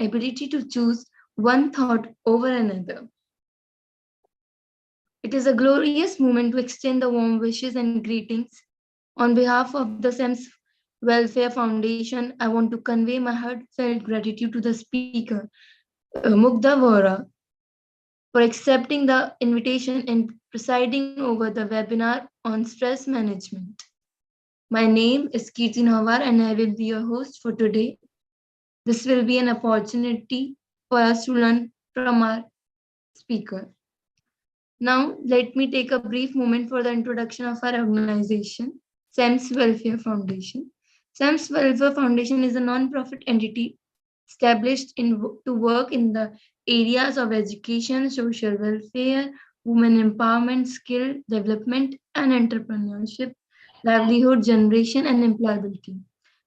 ability to choose one thought over another. It is a glorious moment to extend the warm wishes and greetings. On behalf of the SEMS Welfare Foundation, I want to convey my heartfelt gratitude to the speaker, Mugdha Vora, for accepting the invitation and presiding over the webinar on stress management. My name is Kirti Nawar and I will be your host for today. This will be an opportunity for us to learn from our speaker. Now, let me take a brief moment for the introduction of our organization, SEMS Welfare Foundation. SEMS Welfare Foundation is a non-profit entity established to work in the areas of education, social welfare, women empowerment, skill development, and entrepreneurship, livelihood generation, and employability,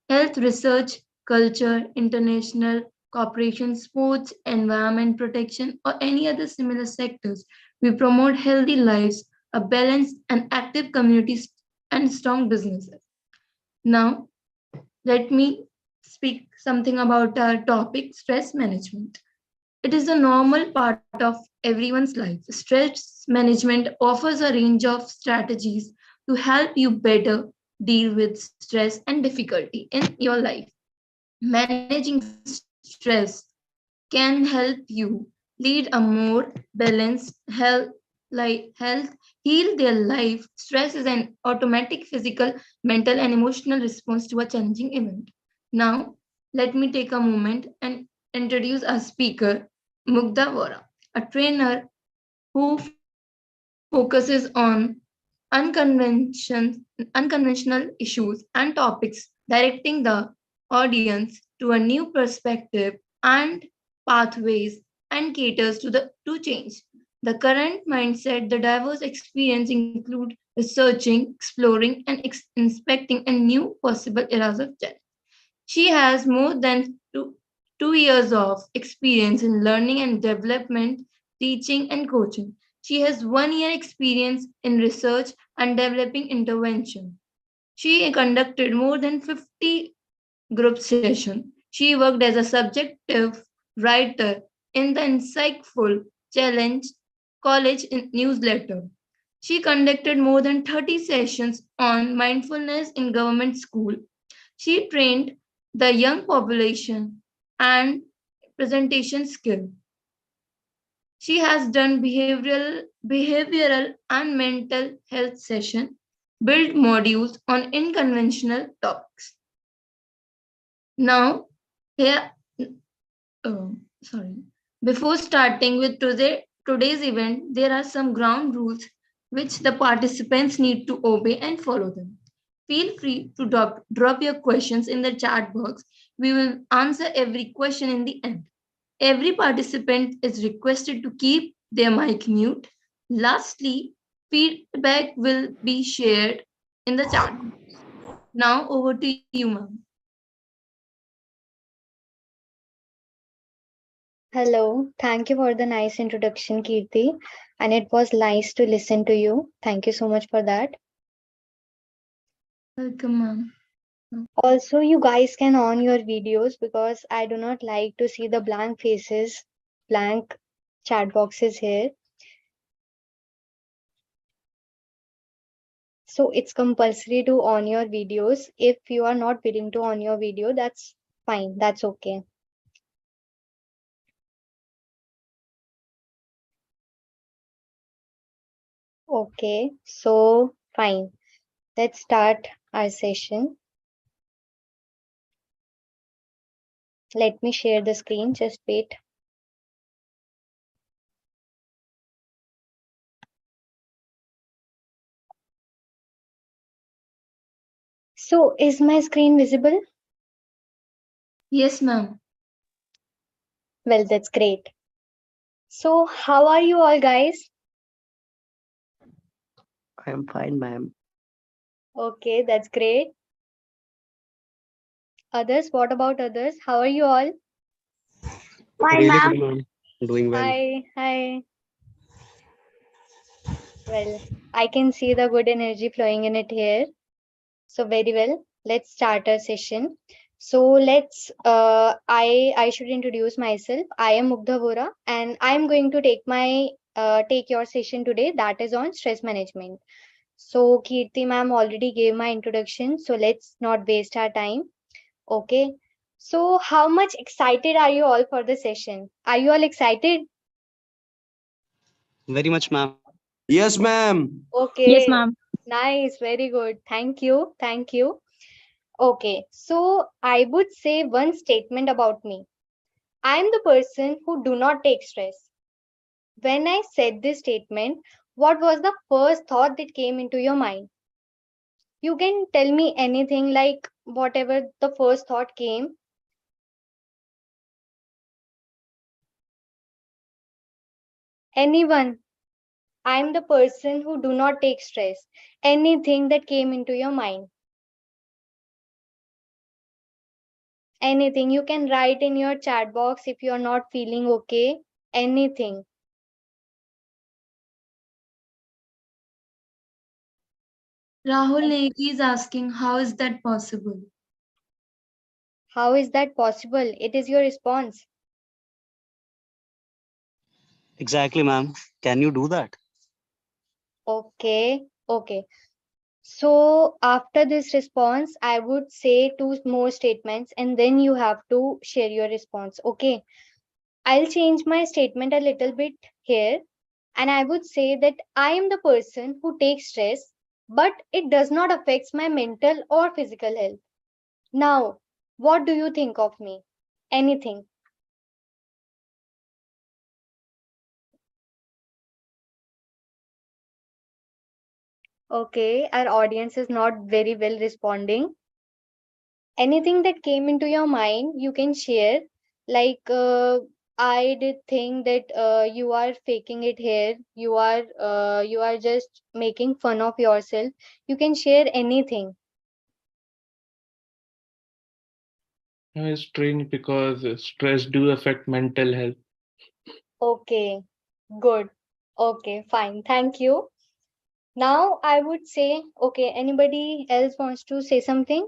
health research, culture, international cooperation, sports, environment protection, or any other similar sectors. We promote healthy lives, a balanced and active communities, and strong businesses. Now, let me speak something about our topic stress management. It is a normal part of everyone's life. Stress management offers a range of strategies to help you better deal with stress and difficulty in your life. Managing stress can help you lead a more balanced health, heal their life. Stress is an automatic physical, mental, and emotional response to a challenging event. Now, let me take a moment and introduce our speaker, Mugdha Vora, a trainer who focuses on unconventional issues and topics, directing the audience to a new perspective and pathways and caters to change. The current mindset, the diverse experience include researching, exploring, and inspecting a new possible areas of challenge. She has more than 2 years of experience in learning and development, teaching, and coaching. She has 1 year experience in research and developing intervention. She conducted more than 50 group sessions. She worked as a subjective writer in the insightful challenge college newsletter. She conducted more than 30 sessions on mindfulness in government school. She trained the young population and presentation skill. She has done behavioral and mental health session, built modules on unconventional topics. Now, here, sorry. Before starting with today's event, there are some ground rules which the participants need to obey and follow them. Feel free to drop your questions in the chat box. We will answer every question in the end. Every participant is requested to keep their mic mute. Lastly, feedback will be shared in the chat. Now over to you, ma'am. Hello, thank you for the nice introduction, Kirti. And it was nice to listen to you. Thank you so much for that. Welcome, ma'am. Also, you guys can on your videos because I do not like to see the blank faces, blank chat boxes here. So it's compulsory to on your videos. If you are not willing to on your video, that's fine. That's okay. Okay, so fine. Let's start our session. Let me share the screen. Just wait. So is my screen visible? Yes, ma'am. Well, that's great. So how are you all, guys? I am fine, ma'am. Okay, that's great. Others, what about others? How are you all? Really good, ma'am. Doing well. Hi. Well, I can see the good energy flowing in it here. So very well, let's start our session. So let's I should introduce myself. I am Mugdha Vora and I am going to take your session today, that is on stress management. So Kirti ma'am already gave my introduction, so let's not waste our time. Okay. So how much excited are you all for the session? Are you all excited? Very much, ma'am. Yes, ma'am. Yes, Okay. ma'am. Nice, very good. Thank you. Thank you. Okay. So I would say one statement about me. I am the person who do not take stress. When I said this statement, what was the first thought that came into your mind? You can tell me anything, like whatever the first thought came. Anyone? I am the person who do not take stress. Anything that came into your mind. Anything. You can write in your chat box if you are not feeling okay. Anything. Rahul Neki is asking, how is that possible? How is that possible? It is your response. Exactly, ma'am. Can you do that? Okay. Okay. So after this response, I would say two more statements and then you have to share your response. Okay. I'll change my statement a little bit here and I would say that I am the person who takes stress, but it does not affect my mental or physical health. Now, what do you think of me? Anything. Okay, our audience is not very well responding. Anything that came into your mind you can share, like I did think that you are faking it here, you are just making fun of yourself. You can share anything. It's strange because stress do affect mental health. Okay, good. Okay, fine, thank you. Now I would say, okay, anybody else wants to say something?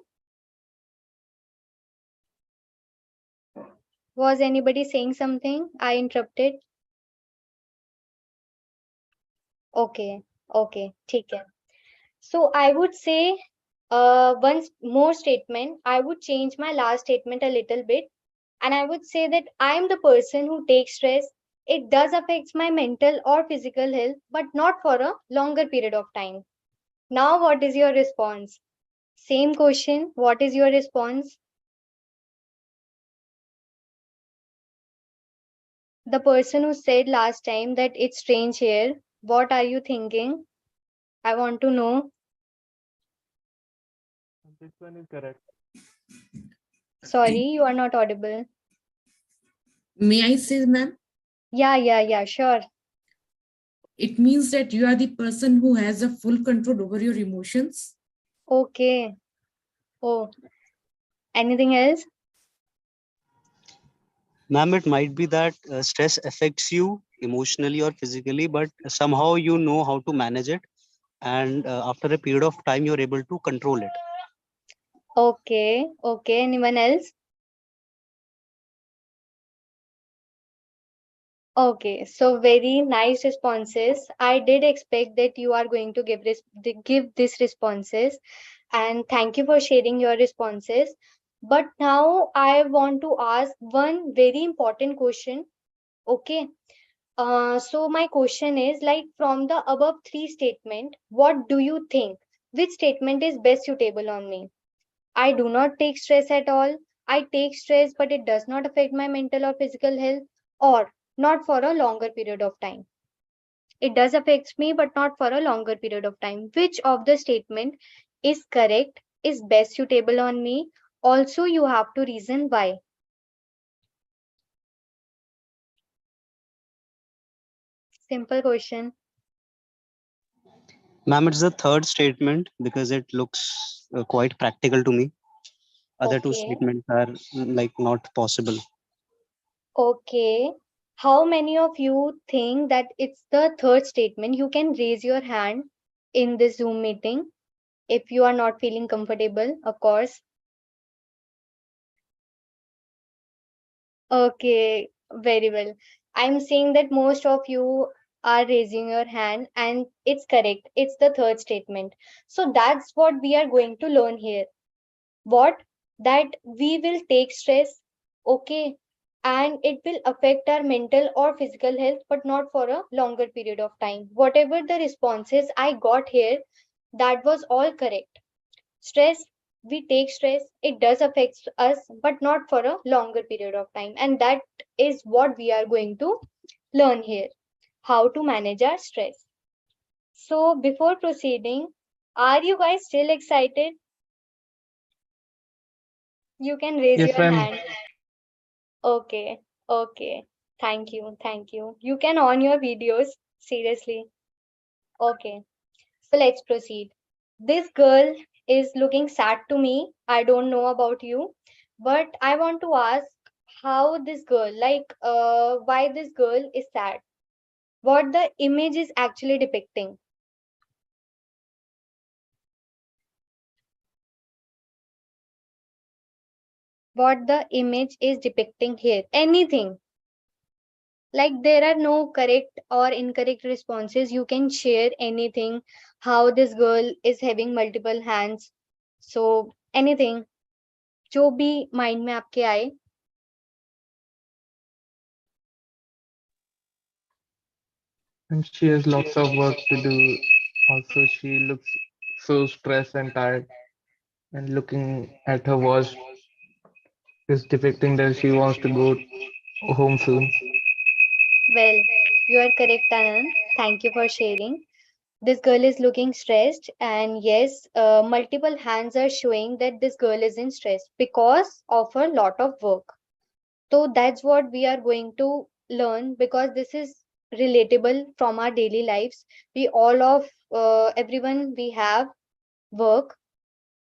Was anybody saying something? I interrupted. Okay, okay, ठीक है. So I would say one more statement. I would change my last statement a little bit, and I would say that I am the person who takes stress. It does affect my mental or physical health, but not for a longer period of time. Now, what is your response? Same question. What is your response? The person who said last time that it's strange here, what are you thinking? I want to know. This one is correct. Sorry, you are not audible. May I say, ma'am? Yeah, sure. It means that you are the person who has a full control over your emotions. Okay. Oh, anything else? Ma'am, it might be that stress affects you emotionally or physically, but somehow you know how to manage it. And after a period of time, you're able to control it. Okay, okay. Anyone else? Okay, so very nice responses. I did expect that you are going to give this responses, and thank you for sharing your responses. But now I want to ask one very important question. Okay. So my question is, like, from the above three statement, what do you think? Which statement is best suitable on me? I do not take stress at all. I take stress, but it does not affect my mental or physical health, or not for a longer period of time. It does affect me, but not for a longer period of time. Which of the statement is correct, is best suitable on me? Also, you have to reason why. Simple question. Ma'am, it's the third statement because it looks quite practical to me. Other two Okay. statements are like not possible. Okay. How many of you think that it's the third statement? You can raise your hand in this Zoom meeting if you are not feeling comfortable, of course. Okay, very well. I'm seeing that most of you are raising your hand, and it's correct. It's the third statement. So that's what we are going to learn here. What? That we will take stress, okay, and it will affect our mental or physical health, but not for a longer period of time. Whatever the responses I got here, that was all correct. Stress, we take stress, it does affect us, but not for a longer period of time. And that is what we are going to learn here, how to manage our stress. So, before proceeding, are you guys still excited? You can raise Yes, your ma'am. hand. Okay, okay. Thank you, thank you. You can on your videos, seriously. Okay, so let's proceed. This girl is looking sad to me. I don't know about you, but I want to ask how this girl, why this girl is sad. What the image is actually depicting. What the image is depicting here. Anything. Like there are no correct or incorrect responses. You can share anything. How this girl is having multiple hands. So anything. जो भी mind में आपके आए. And she has lots of work to do. Also, she looks so stressed and tired. And looking at her watch is depicting that she wants to go home soon. Well, you are correct, Anand. Thank you for sharing. This girl is looking stressed, and yes, multiple hands are showing that this girl is in stress because of a lot of work. So that's what we are going to learn because this is relatable from our daily lives. We all of everyone we have work,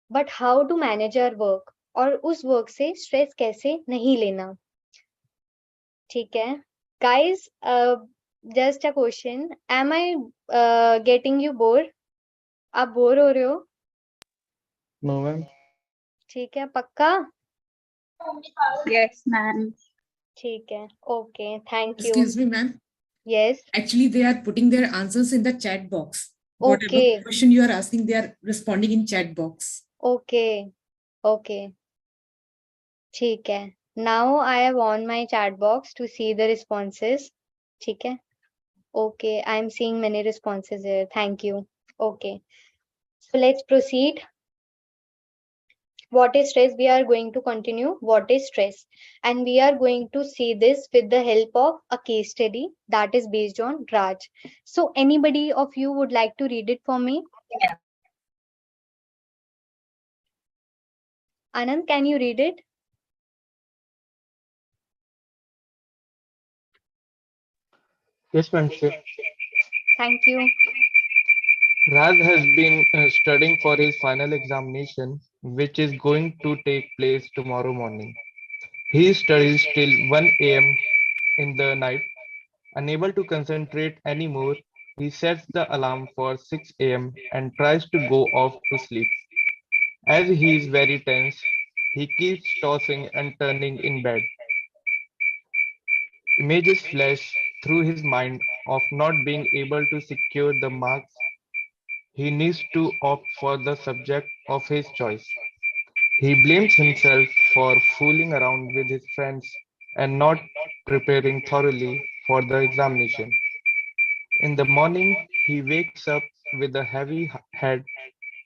but how to manage our work और उस work से stress कैसे नहीं लेना. ठीक है. Guys, just a question. Am I getting you bored? आप bore हो रहे हो? No, ma'am. ठीक है, पक्का? Yes, ma'am. ठीक है. Okay, thank you. Excuse me, ma'am. Yes. Actually, they are putting their answers in the chat box. Whatever Okay. question you are asking, they are responding in chat box. Okay. Okay. ठीक है. Now I have on my chat box to see the responses. ठीक है. Okay, I am seeing many responses here. Thank you. Okay. So let's proceed. What is stress? We are going to continue. What is stress? And we are going to see this with the help of a case study that is based on Raj. So anybody of you would like to read it for me? Anand, can you read it? Yes, ma'am. Sure. Thank you. Raj has been studying for his final examination, which is going to take place tomorrow morning. He studies till 1 a.m. in the night. Unable to concentrate anymore, he sets the alarm for 6 a.m. and tries to go off to sleep. As he is very tense, he keeps tossing and turning in bed. Images flash through his mind of not being able to secure the marks. He needs to opt for the subject of his choice. He blames himself for fooling around with his friends and not preparing thoroughly for the examination. In the morning, he wakes up with a heavy head,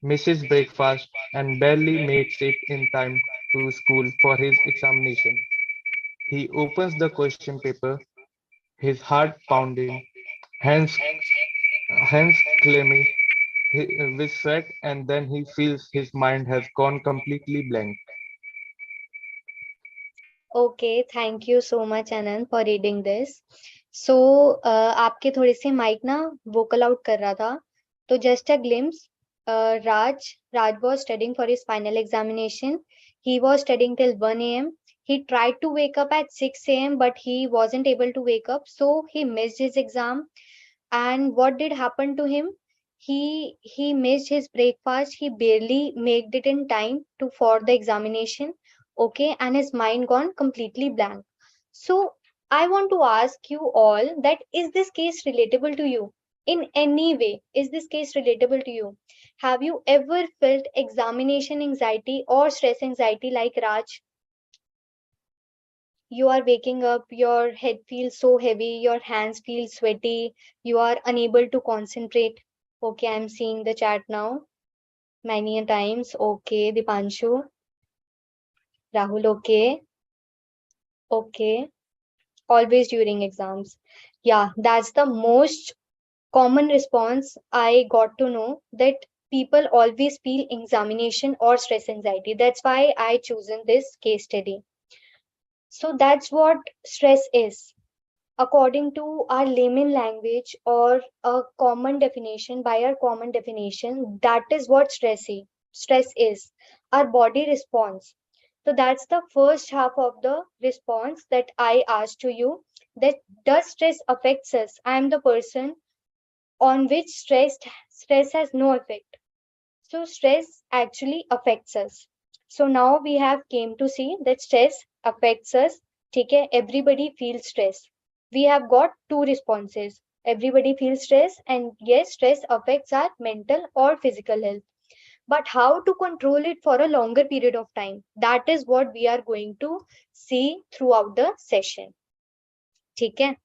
misses breakfast, and barely makes it in time to school for his examination. He opens the question paper, his heart pounding, hands, hands clammy with sweat, and then he feels his mind has gone completely blank. Okay, thank you so much, Anand, for reading this. So, आपके थोड़े से mic ना vocal out कर रहा था. तो just a glimpse. Raj was studying for his final examination. He was studying till 1 a.m. He tried to wake up at 6 a.m. but he wasn't able to wake up, so he missed his exam. And what did happen to him? He missed his breakfast. He barely made it in time to for the examination. Okay, and his mind gone completely blank. So I want to ask you all that is this case relatable to you? In any way, is this case relatable to you? Have you ever felt examination anxiety or stress anxiety like Raj? You are waking up, your head feels so heavy, your hands feel sweaty, you are unable to concentrate. Okay, I'm seeing the chat now many a times. Okay, Dipanshu, Rahul, okay, okay, always during exams. Yeah, that's the most common response I got to know, that people always feel examination or stress anxiety. That's why I chosen this case study. So that's what stress is. According to our layman language, or a common definition, by our common definition, that is what stress is. Our body response. So that's the first half of the response that I asked to you, that does stress affects us? I am the person on which stress has no effect. So stress actually affects us. So now we have came to see that stress affects us. Okay, everybody feels stress. We have got two responses. Everybody feels stress, and yes, stress affects our mental or physical health. But how to control it for a longer period of time? That is what we are going to see throughout the session. Okay.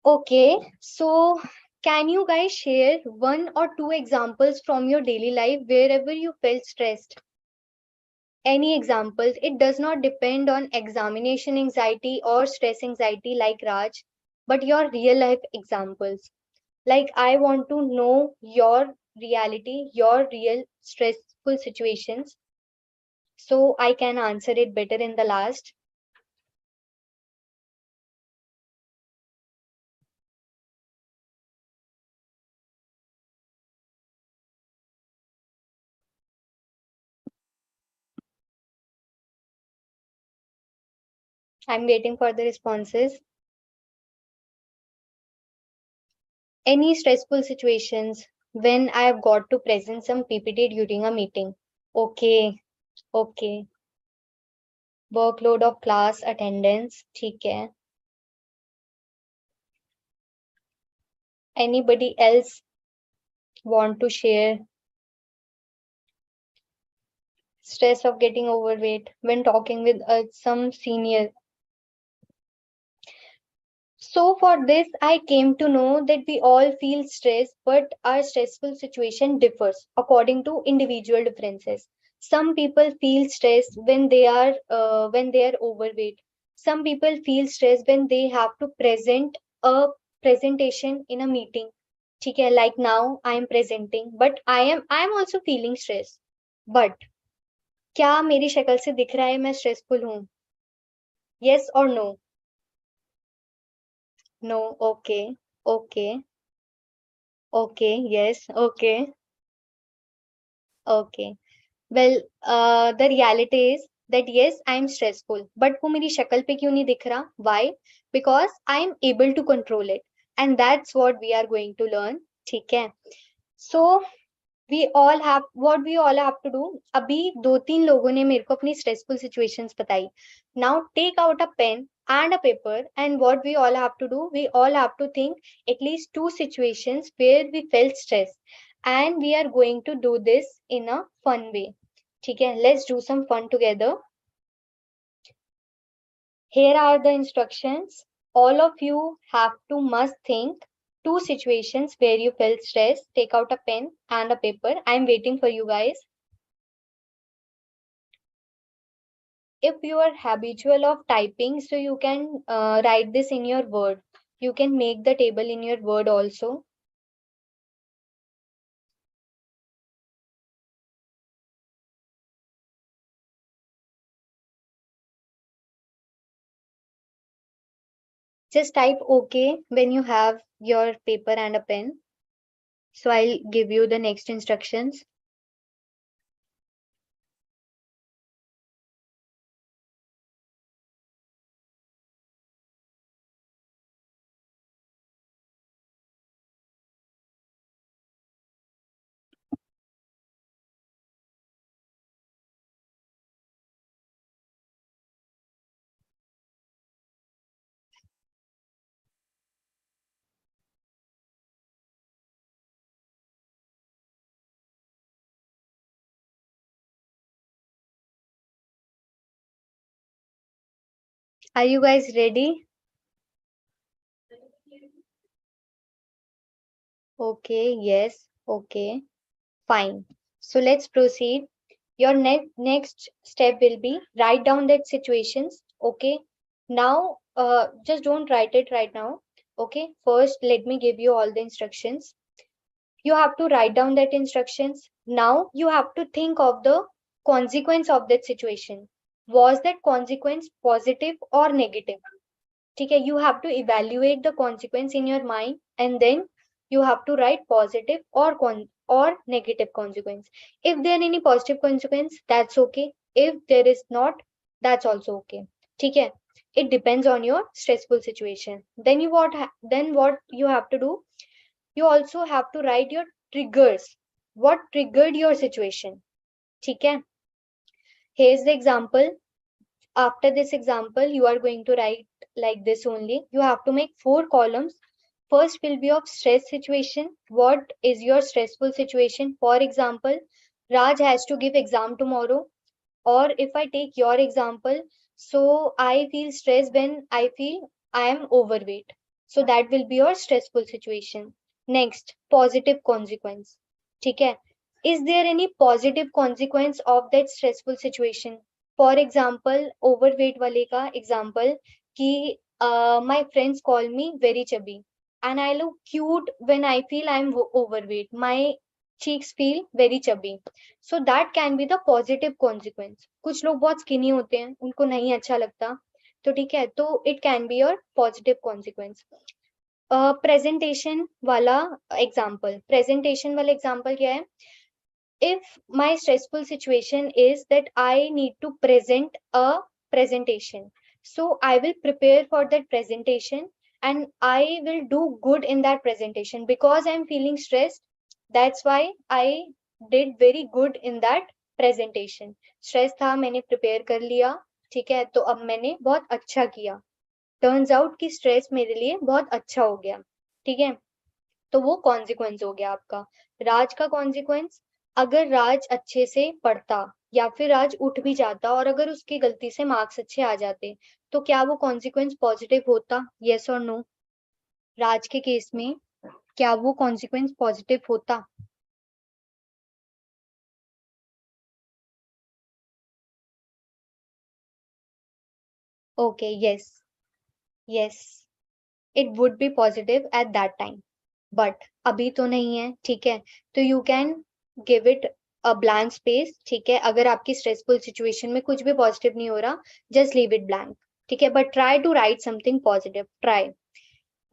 Okay, so can you guys share one or two examples from your daily life wherever you felt stressed? Any examples? It does not depend on examination anxiety or stress anxiety like Raj, but your real life examples. Like, I want to know your reality, your real stressful situations, so I can answer it better in the last. I'm waiting for the responses. Any stressful situations when I have got to present some PPT during a meeting. Okay, okay. Workload of class attendance. ठीक है. Anybody else want to share stress of getting overweight when talking with some senior? So for this, I came to know that we all feel stress, but our stressful situation differs according to individual differences. Some people feel stress when they are overweight. Some people feel stress when they have to present a presentation in a meeting. ठीक है, like now I am presenting, but I am also feeling stress. But क्या मेरी शक्ल से दिख रहा है मैं stressful हूँ? Yes or no? No. Okay. Okay. Okay, yes, okay, okay. Well, the reality is that yes, I'm stressful, but वो मेरी शक्ल पे क्यों नहीं दिख रहा? Why? Because I'm able to control it, and that's what we are going to learn. ठीक है? So we all have to do. अभी दो तीन लोगों ने मेरे को अपनी stressful situations बताई. Now take out a pen and a paper, and what we all have to do, we all have to think at least two situations where we felt stress, and we are going to do this in a fun way. ठीक है? Let's do some fun together. Here are the instructions. All of you have to must think two situations where you felt stress. Take out a pen and a paper. I'm waiting for you guys. If you are habitual of typing, so you can write this in your word. You can make the table in your word also. Just type okay when you have your paper and a pen. So I'll give you the next instructions. Are you guys ready? Okay, yes, okay, fine. So let's proceed. Your next step will be write down that situations. Okay. Now, just don't write it right now. Okay. First, let me give you all the instructions. You have to write down that instructions. Now you have to think of the consequence of that situation. Was that consequence positive or negative? ठीक है, you have to evaluate the consequence in your mind and then you have to write positive or negative consequence. If there any positive consequence, that's okay. If there is not, that's also okay. ठीक है, it depends on your stressful situation. Then what you have to do, you also have to write your triggers. What triggered your situation? ठीक है, here's the example. After this example, you are going to write like this only. You have to make 4 columns. First will be of stress situation. What is your stressful situation? For example, Raj has to give exam tomorrow. Or if I take your example, so I feel stressed when I feel I am overweight. So that will be your stressful situation. Next, positive consequence. ठीक है? Is there any positive consequence of that stressful situation? For example, overweight वाले का example कि my friends call me very chubby and I look cute when I feel I'm overweight. My cheeks feel very chubby. So that can be the positive consequence. कुछ लोग बहुत skinny होते हैं, उनको नहीं अच्छा लगता, तो ठीक है, तो it can be your positive consequence. Presentation वाला example क्या है? If my stressful situation is that I need to present a presentation, so I will prepare for that presentation and I will do good in that presentation because I'm feeling stressed. That's why I did very good in that presentation. Stress था, मैंने prepare कर लिया, ठीक है, तो अब मैंने बहुत अच्छा किया. Turns out कि stress मेरे लिए बहुत अच्छा हो गया, ठीक है, तो वो कॉन्सिक्वेंस हो गया आपका. राज का कॉन्सिक्वेंस, अगर राज अच्छे से पढ़ता या फिर राज उठ भी जाता और अगर उसकी गलती से मार्क्स अच्छे आ जाते, तो क्या वो कॉन्सिक्वेंस पॉजिटिव होता? यस और नो? राज के केस में क्या वो कॉन्सिक्वेंस पॉजिटिव होता? Okay, yes, yes, it would be positive at that time, but अभी तो नहीं है, ठीक है, तो you can give it a blank space. ठीक है, अगर आपकी स्ट्रेसफुल सिचुएशन में कुछ भी पॉजिटिव नहीं हो रहा, जस्ट लीव इट ब्लैंक. ठीक है, but try to write something positive. Try.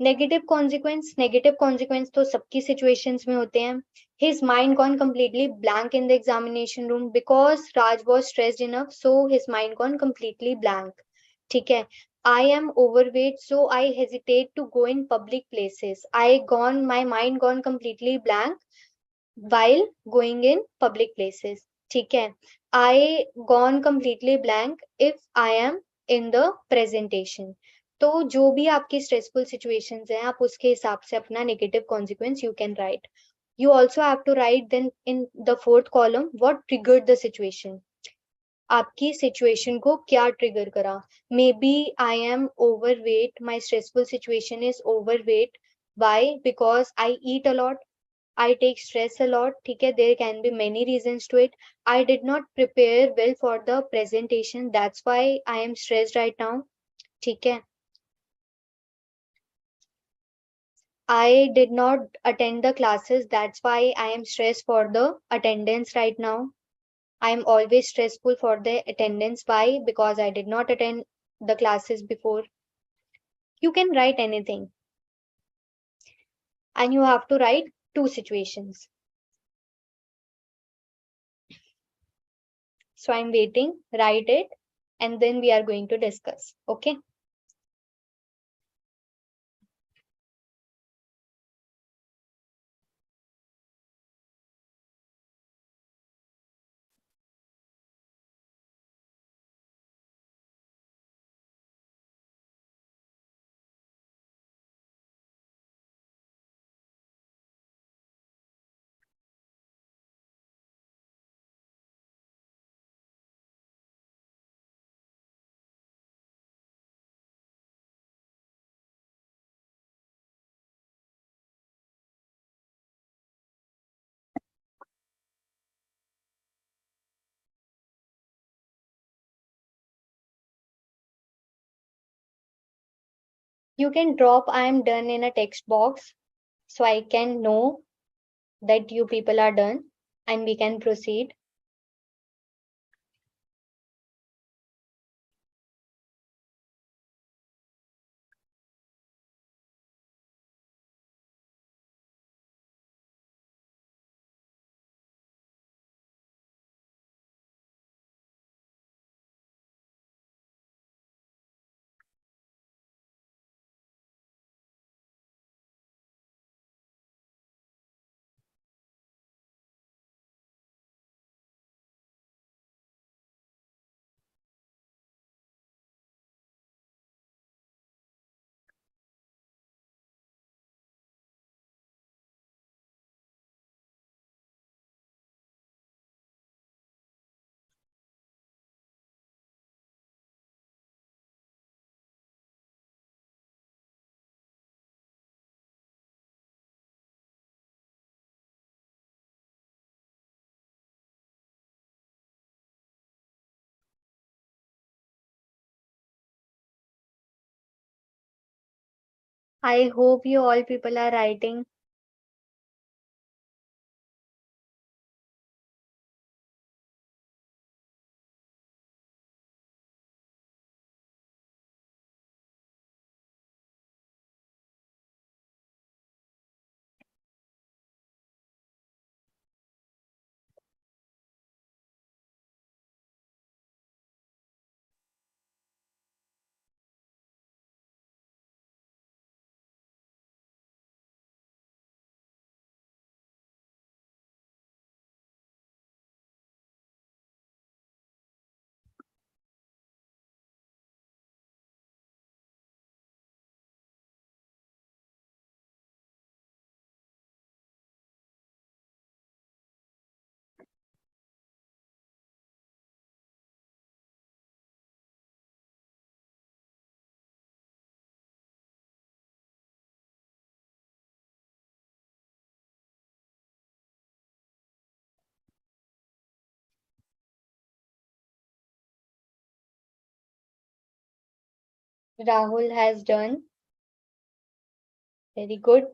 Negative consequence तो सबकी सिचुएशंस में होते हैं. His mind gone completely blank in the examination room because Raj was stressed enough, so his mind gone completely blank. ठीक है, I am overweight, so I hesitate to go in public places. My mind gone completely blank while going in public places. ठीक है, I gone completely blank if I am in the presentation. तो जो भी आपकी stressful situations हैं, आप उसके हिसाब से अपना negative consequence you can write. You also have to write then in the 4th column what triggered the situation. आपकी सिचुएशन को क्या ट्रिगर करा? Maybe I am overweight, my stressful situation is overweight. Why? Because I eat a lot, I take stress a lot. ठीक है, there can be many reasons to it. I did not prepare well for the presentation. That's why I am stressed right now. ठीक है, I did not attend the classes. That's why I am stressed for the attendance right now. I am always stressful for the attendance. Why? Because I did not attend the classes before. You can write anything. And you have to write 2 situations. So I'm waiting, write it, and then we are going to discuss. Okay. You can drop I am done in a text box so I can know that you people are done and we can proceed. I hope you all people are writing. Rahul has done. Very good.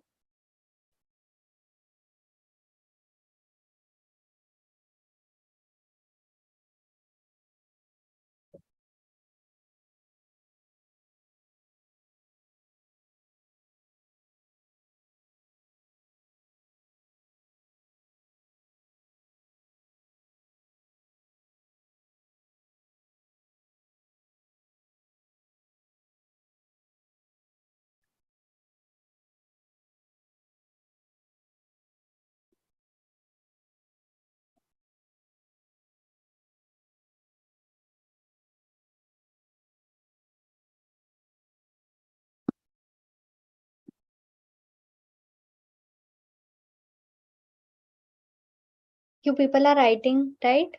You people are writing, right?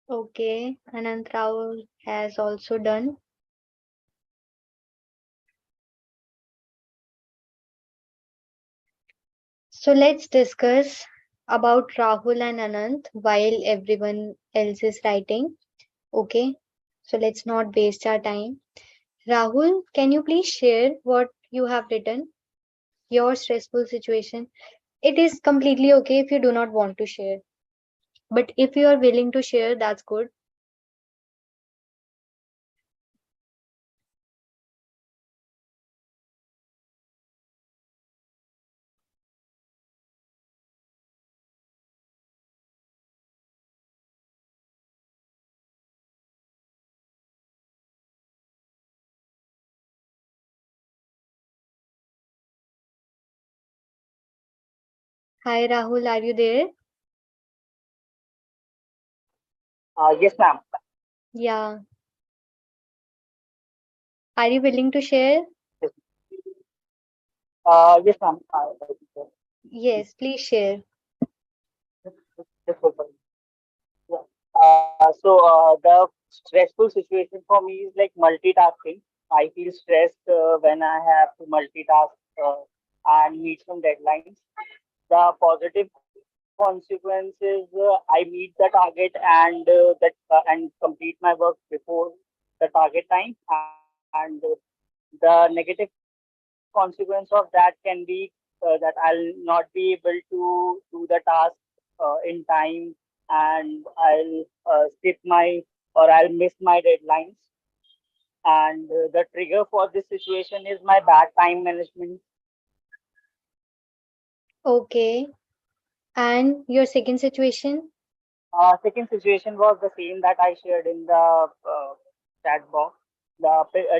Okay, Anant Rahul has also done. So let's discuss about Rahul and Anant while everyone else is writing. Okay, so let's not waste our time. Rahul, can you please share what you have written? Your stressful situation. It is completely okay if you do not want to share, but if you are willing to share, that's good. Hi Rahul, are you there? Yes, ma'am. Yeah. Are you willing to share? Yes, yes, ma'am. Yes, please share. Just hold on. Yeah. The stressful situation for me is like multitasking. I feel stressed when I have to multitask and meet some deadlines. The positive consequences, I meet the target and complete my work before the target time. And the negative consequence of that can be that I'll not be able to do the task in time, and I'll skip my or I'll miss my deadlines. And the trigger for this situation is my bad time management. Okay. And your second situation? Second situation was the same that I shared in the chat box.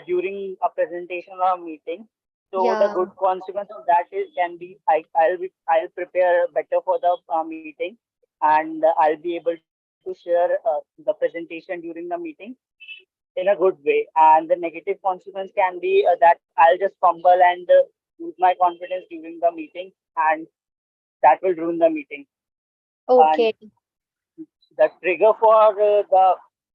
During a presentation or a meeting. So the Yeah. good consequence of that is can be I'll prepare better for the meeting, and I'll be able to share the presentation during the meeting in a good way. And the negative consequence can be that I'll just fumble and lose my confidence during the meeting, and that will ruin the meeting. And Okay. the trigger for the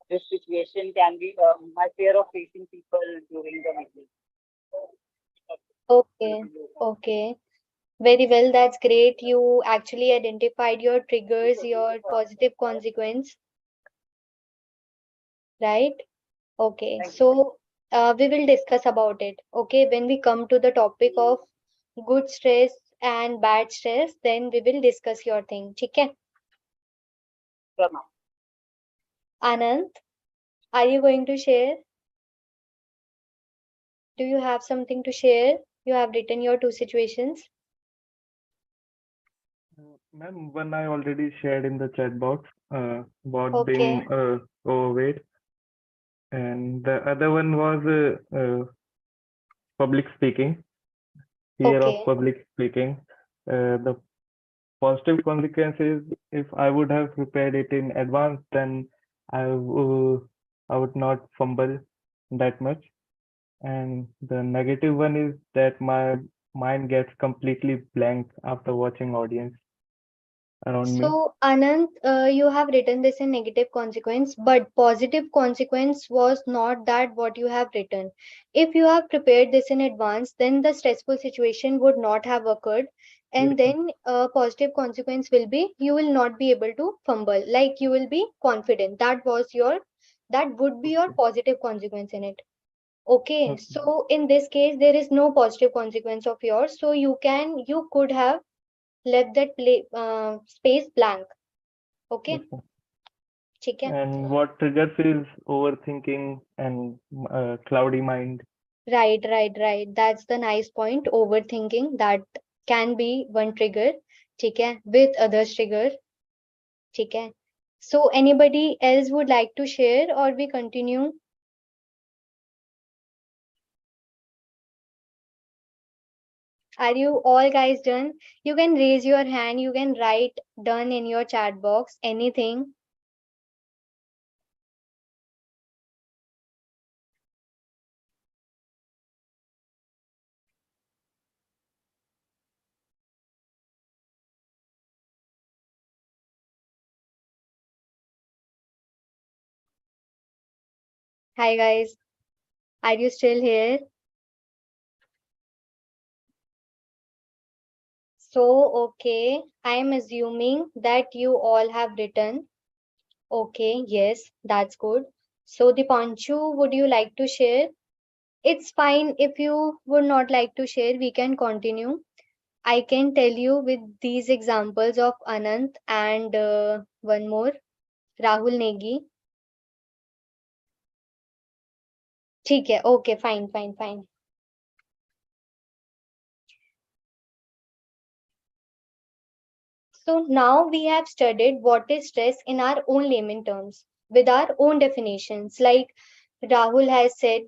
this situation can be my fear of facing people during the meeting. Okay. Okay. Very well. That's great. You actually identified your triggers, your positive consequence, right? Okay. Thank you. So we will discuss about it. Okay. When we come to the topic of good stress and bad stress, then we will discuss your thing. Okay. Sure, ma'am. Anand, are you going to share? Do you have something to share? You have written your two situations. Ma'am, one I already shared in the chat box about being Okay. overweight, and the other one was public speaking, fear of Okay. public speaking. The positive consequences, if I would have prepared it in advance, then I would not fumble that much. And the negative one is that my mind gets completely blank after watching audience around me. So, Anand, you have written this in negative consequence, but positive consequence was not that what you have written. If you have prepared this in advance, then the stressful situation would not have occurred. Yes, And ma'am. then positive consequence will be you will not be able to fumble, like you will be confident. That would be your Okay. positive consequence in it. Okay, Okay. so in this case, there is no positive consequence of yours. So you could have left that space blank. Yes, Okay, ma'am. ठीक है. And what triggers is overthinking and cloudy mind. Right. That's the nice point. Overthinking, that can be one trigger. ठीक है, with others trigger. ठीक है. So anybody else would like to share or we continue? Are you all guys done? You can raise your hand. You can write done in your chat box. Anything. Hi guys. Are you still here? Okay, I am assuming that you all have written. Okay, yes, that's good. So, Dipanshu, would you like to share? It's fine if you would not like to share, we can continue. I can tell you with these examples of Anant and one more, Rahul Negi. ठीक है, okay, fine, fine, fine. So now we have studied what is stress in our own layman terms, with our own definitions. Like Rahul has said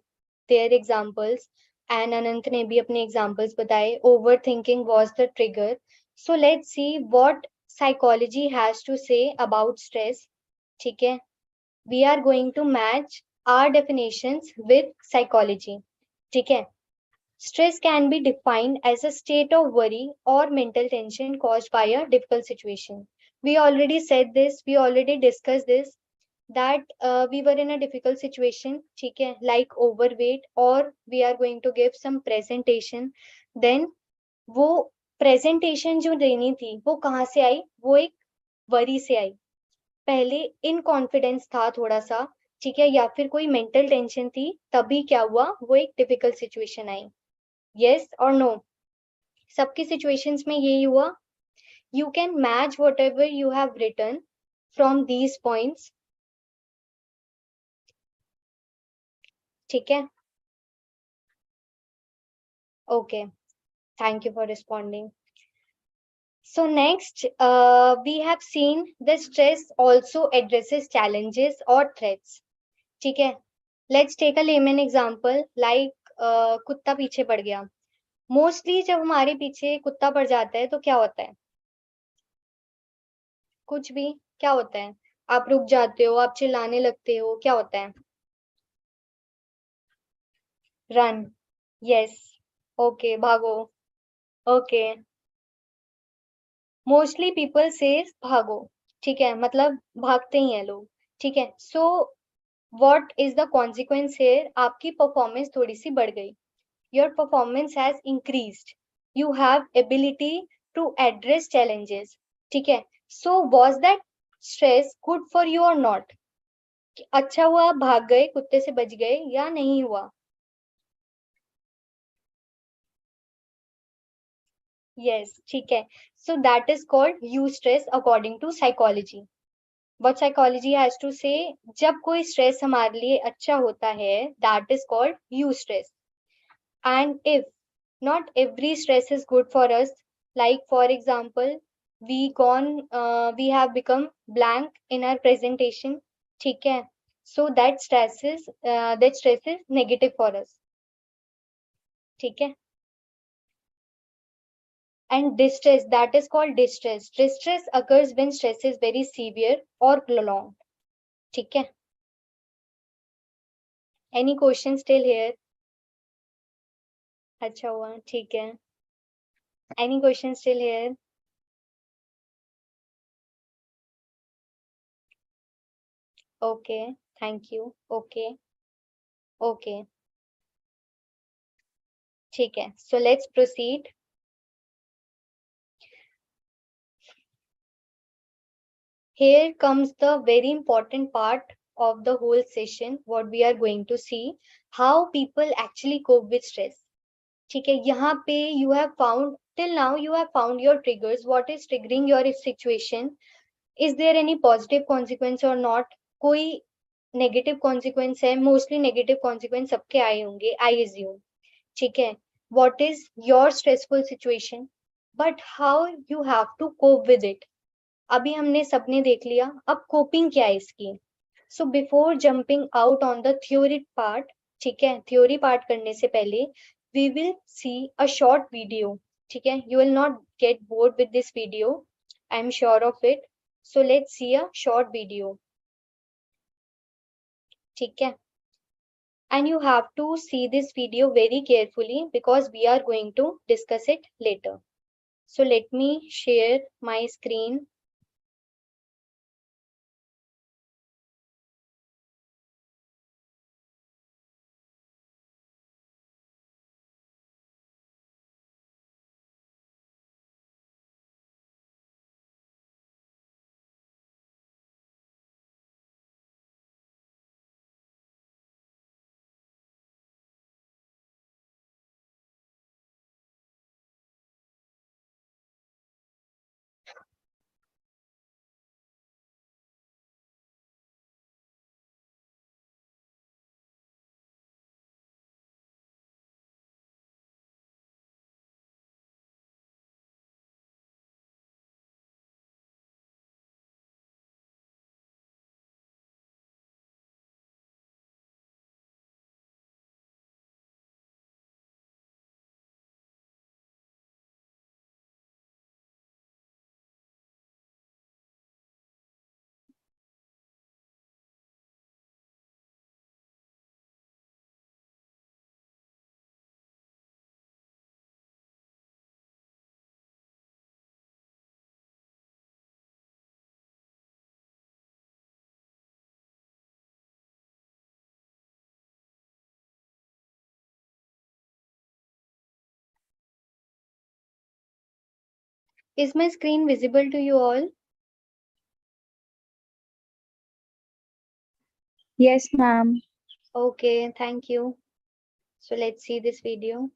their examples, and Anant ne bhi apne examples bataye. Overthinking was the trigger. So let's see what psychology has to say about stress. ठीक है? We are going to match our definitions with psychology. ठीक है? Stress can be defined as a state of worry or mental tension caused by a difficult situation. We already said this, we already discussed this, that we were in a difficult situation, ठीक है, like overweight, or we are going to give some presentation. Then वो presentation जो देनी थी वो कहाँ से आई? वो एक worry से आई. पहले इनकॉन्फिडेंस था थोड़ा सा, ठीक है, या फिर कोई मेंटल टेंशन थी, तभी क्या हुआ, वो एक डिफिकल्ट सिचुएशन आई. यस और नो? सबकी सिचुएशंस में यही हुआ. You can match whatever you have written from these points. ठीक है, okay, thank you for responding. So next, we have seen the stress also addresses challenges or threats. ठीक है, let's take a layman example like कुत्ता पीछे पड़ गया. Mostly जब हमारे पीछे कुत्ता पड़ जाता है तो क्या होता है? कुछ भी. क्या होता है? आप रुक जाते हो, आप चिल्लाने लगते हो, क्या होता है? रन. यस. ओके, भागो. ओके, मोस्टली पीपल से भागो. ठीक है, मतलब भागते ही हैं लोग. ठीक है, so what is the consequence here? आपकी परफॉर्मेंस थोड़ी सी बढ़ गई. Your performance has increased. You have ability to address challenges. ठीक है, so was that stress good for you और नॉट? अच्छा हुआ आप भाग गए, कुत्ते से बच गए, या नहीं हुआ? यस, ठीक है. So that is called eustress according to psychology. What psychology has to say, जब कोई स्ट्रेस हमारे लिए अच्छा होता है, that is called you stress. And if not every stress is good for us, like for example, we have become blank in our presentation, ठीक है, so that stress is negative for us. ठीक है. And distress, that is called distress. Distress occurs when stress is very severe or prolonged. ठीक है. Any question still here? अच्छा हुआ, ठीक है. Any question still here? Okay, thank you. Okay, okay, ठीक है. So let's proceed. Here comes the very important part of the whole session. What we are going to see, how people actually cope with stress. ठीक है, यहाँ पे you have found till now, you have found your triggers. What is triggering your situation? Is there any positive consequence or not? कोई negative consequence है? Mostly negative consequence सबके आए होंगे, I assume. ठीक है, what is your stressful situation, but how you have to cope with it. अभी हमने सबने देख लिया, अब कोपिंग क्या है इसकी. So before jumping out on the theory part, ठीक है, थ्योरी पार्ट करने से पहले we will see a short video. ठीक है, you will not get bored with this video, I am sure of it. So let's see a short video. ठीक है, and you have to see this video very carefully because we are going to discuss it later. So let me share my screen. Is my screen visible to you all? Yes, ma'am. Okay, thank you. So let's see this video.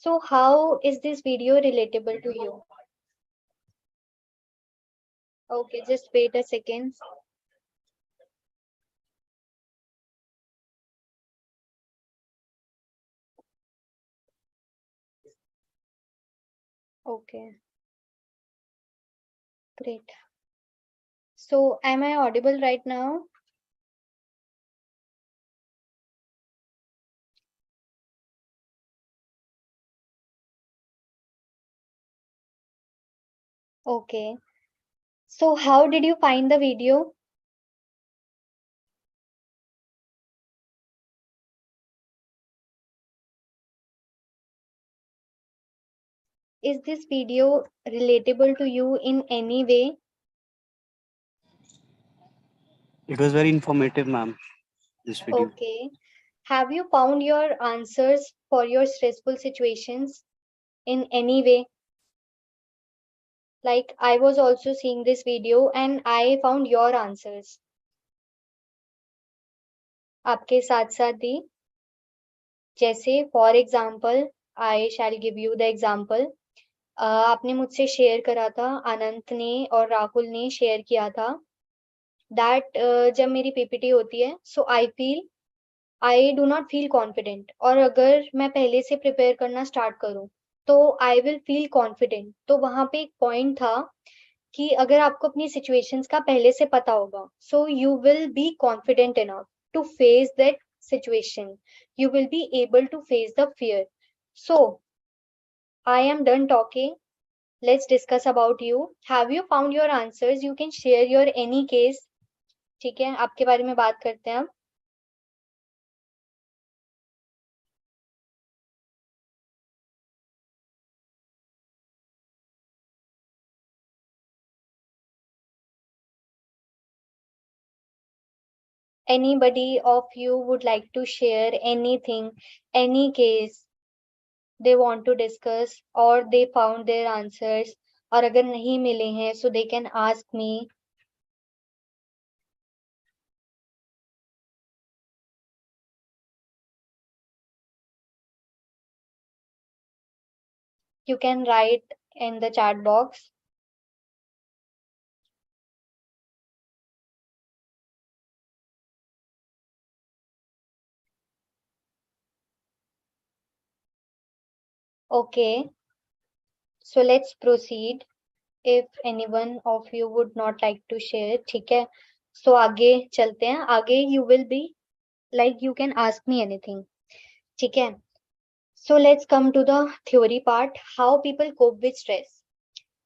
So how is this video relatable to you? Okay, just wait a second. Okay, great. So am I audible right now? Okay. So how did you find the video? is this video relatable to you in any way? It was very informative, ma'am, this video. Okay. Have you found your answers for your stressful situations in any way? Like I was also seeing this video and I found your answers. आपके साथ साथ ही जैसे for example I shell give you the example आपने मुझसे share करा था, अनंत ने और राहुल ने शेयर किया था दैट जब मेरी पीपीटी होती है so I do not feel confident, और अगर मैं पहले से प्रिपेयर करना स्टार्ट करूं तो आई विल फील कॉन्फिडेंट। तो वहां पे एक पॉइंट था कि अगर आपको अपनी सिचुएशंस का पहले से पता होगा so you will be confident enough to face that situation, you will be able to face the fear. So I am done talking, let's discuss about you. Have you found your answers? You can share your any case. ठीक है, आपके बारे में बात करते हैं हम। Anybody of you would like to share anything, any case they want to discuss or they found their answers, और अगर नहीं मिले हैं so they can ask me. You can write in the chat box. Okay, so let's proceed. If anyone of you would not like to share, ठीक है, so आगे चलते हैं। आगे you will be like you can ask me anything, ठीक है। So let's come to the theory part, how people cope with stress.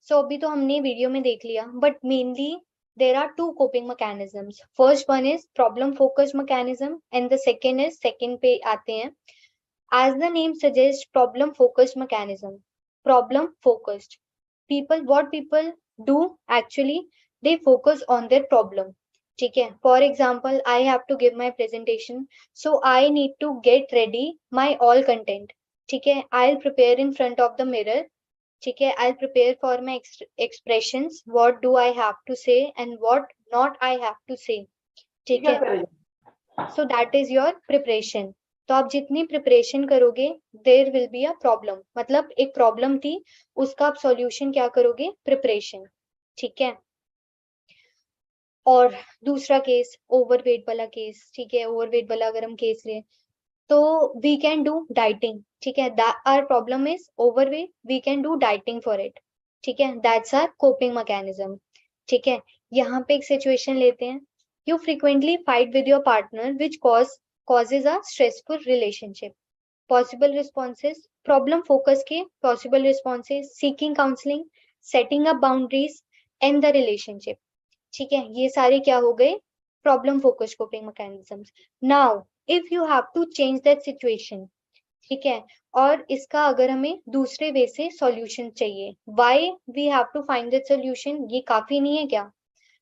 So अभी तो हमने वीडियो में देख लिया, but mainly there are two coping mechanisms. First one is problem focused mechanism and the second is second पे आते हैं. As the name suggests, problem focused mechanism. Problem focused. What people do actually, they focus on their problem. ठीक है, for example I have to give my presentation, so I need to get ready my all content. ठीक है, I'll prepare in front of the mirror. ठीक है, I'll prepare for my expressions, what do I have to say and what not I have to say. ठीक है, so that is your preparation. तो आप जितनी preparation करोगे there will be a problem, मतलब एक प्रॉब्लम थी उसका आप सॉल्यूशन क्या करोगे, प्रिपरेशन। ठीक है, और दूसरा केस ओवरवेट वाला केस, ठीक है, ओवरवेट वाला अगर हम केस लें तो वी कैन डू डाइटिंग। ठीक है, our problem is overweight, we can do dieting for it. ठीक है, दैट्स आवर कोपिंग मैकेनिज्म। ठीक है, यहाँ पे एक सिचुएशन लेते हैं, you frequently fight with your partner which causes a stressful relationship. Possible responses, problem focus के possible responses, seeking counseling, setting up boundaries, end the relationship. ठीक है, ये सारे क्या हो गए, problem focused coping mechanisms. Now if you have to change that situation, ठीक है, और इसका अगर हमें दूसरे वे से सॉल्यूशन चाहिए, why we have to find that solution, ये काफी नहीं है क्या?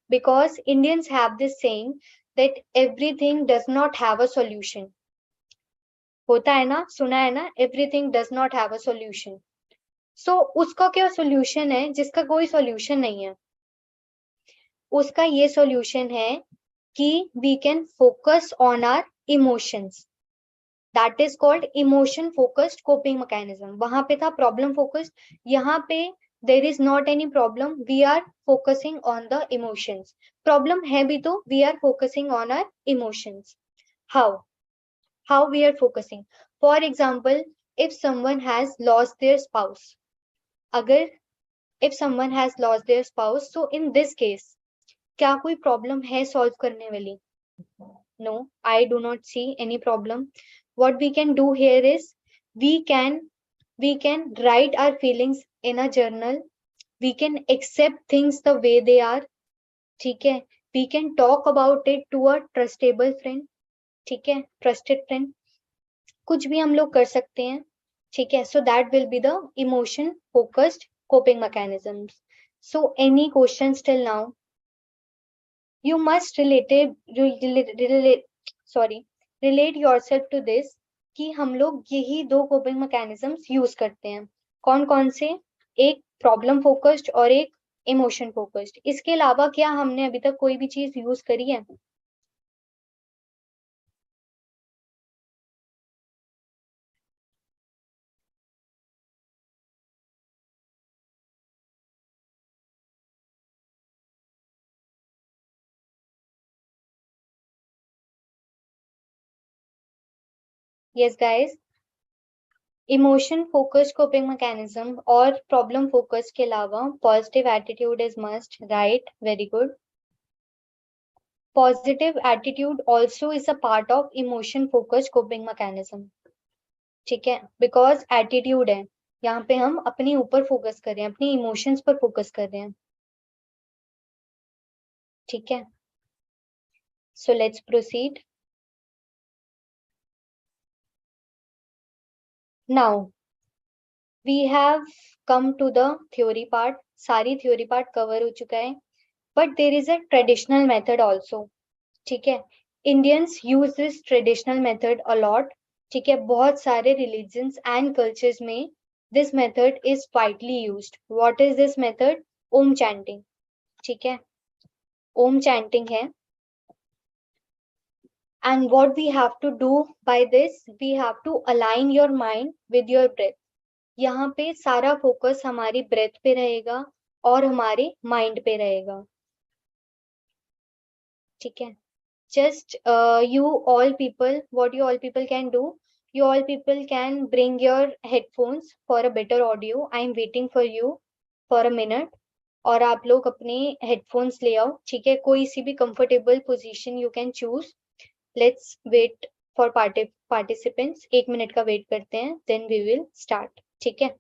Because Indians have this saying that everything does not have a solution. होता है ना, सुना है ना, everything does not have a solution. So उसका क्या solution है जिसका कोई solution नहीं है? उसका ये solution है कि we can focus on our emotions. That is called emotion focused coping mechanism. वहां पे था problem focused, यहाँ पे there is not any problem, we are focusing on the emotions. Problem है भी तो we are focusing on our emotions. How we are focusing? For example, if someone has lost their spouse, अगर if someone has lost their spouse, so in this case क्या कोई problem है solve करने वाली? No, I do not see any problem. What we can do here is we can write our feelings in a journal, we can accept things the way they are. ठीक है, we can talk about it to a trustable friend. ठीक है, trusted friend, कुछ भी हम लोग कर सकते हैं ठीक है, so that will be the emotion focused coping mechanisms. So any questions till now? You must relate yourself to this कि हम लोग यही दो coping mechanisms यूज करते हैं. कौन कौन से? एक प्रॉब्लम फोकस्ड और एक इमोशन फोकस्ड. इसके अलावा क्या हमने अभी तक कोई भी चीज यूज करी है? Yes guys, emotion focused coping mechanism और प्रॉब्लम फोकस के अलावा positive attitude is must. Right, very good. Positive attitude also is a part of emotion focused coping mechanism. ठीक है, बिकॉज एटीट्यूड है, यहाँ पे हम अपने ऊपर फोकस कर रहे हैं, अपने इमोशंस पर फोकस कर रहे हैं. ठीक है, so let's proceed. Now we have come to the theory part. सारी थ्योरी पार्ट कवर हो चुका है, but there is a traditional method also. ठीक है, Indians use this traditional method a lot. ठीक है, बहुत सारे रिलीजन्स एंड कल्चर्स में this method is widely used. What is this method? Om chanting. ठीक है, ओम चैंटिंग है. And what we have to do by this, we have to align your mind with your breath. यहाँ पे सारा focus हमारी breath पे रहेगा और हमारे माइंड पे रहेगा. ठीक है, just you all people, what you all people can do, you all people can bring your headphones for a better audio. I am waiting for you for a minute. और आप लोग अपने हेडफोन्स ले आओ. ठीक है, कोई सी भी comfortable position you can choose. Let's wait for participants. 1 minute का वेट करते हैं, देन वी विल स्टार्ट. ठीक है,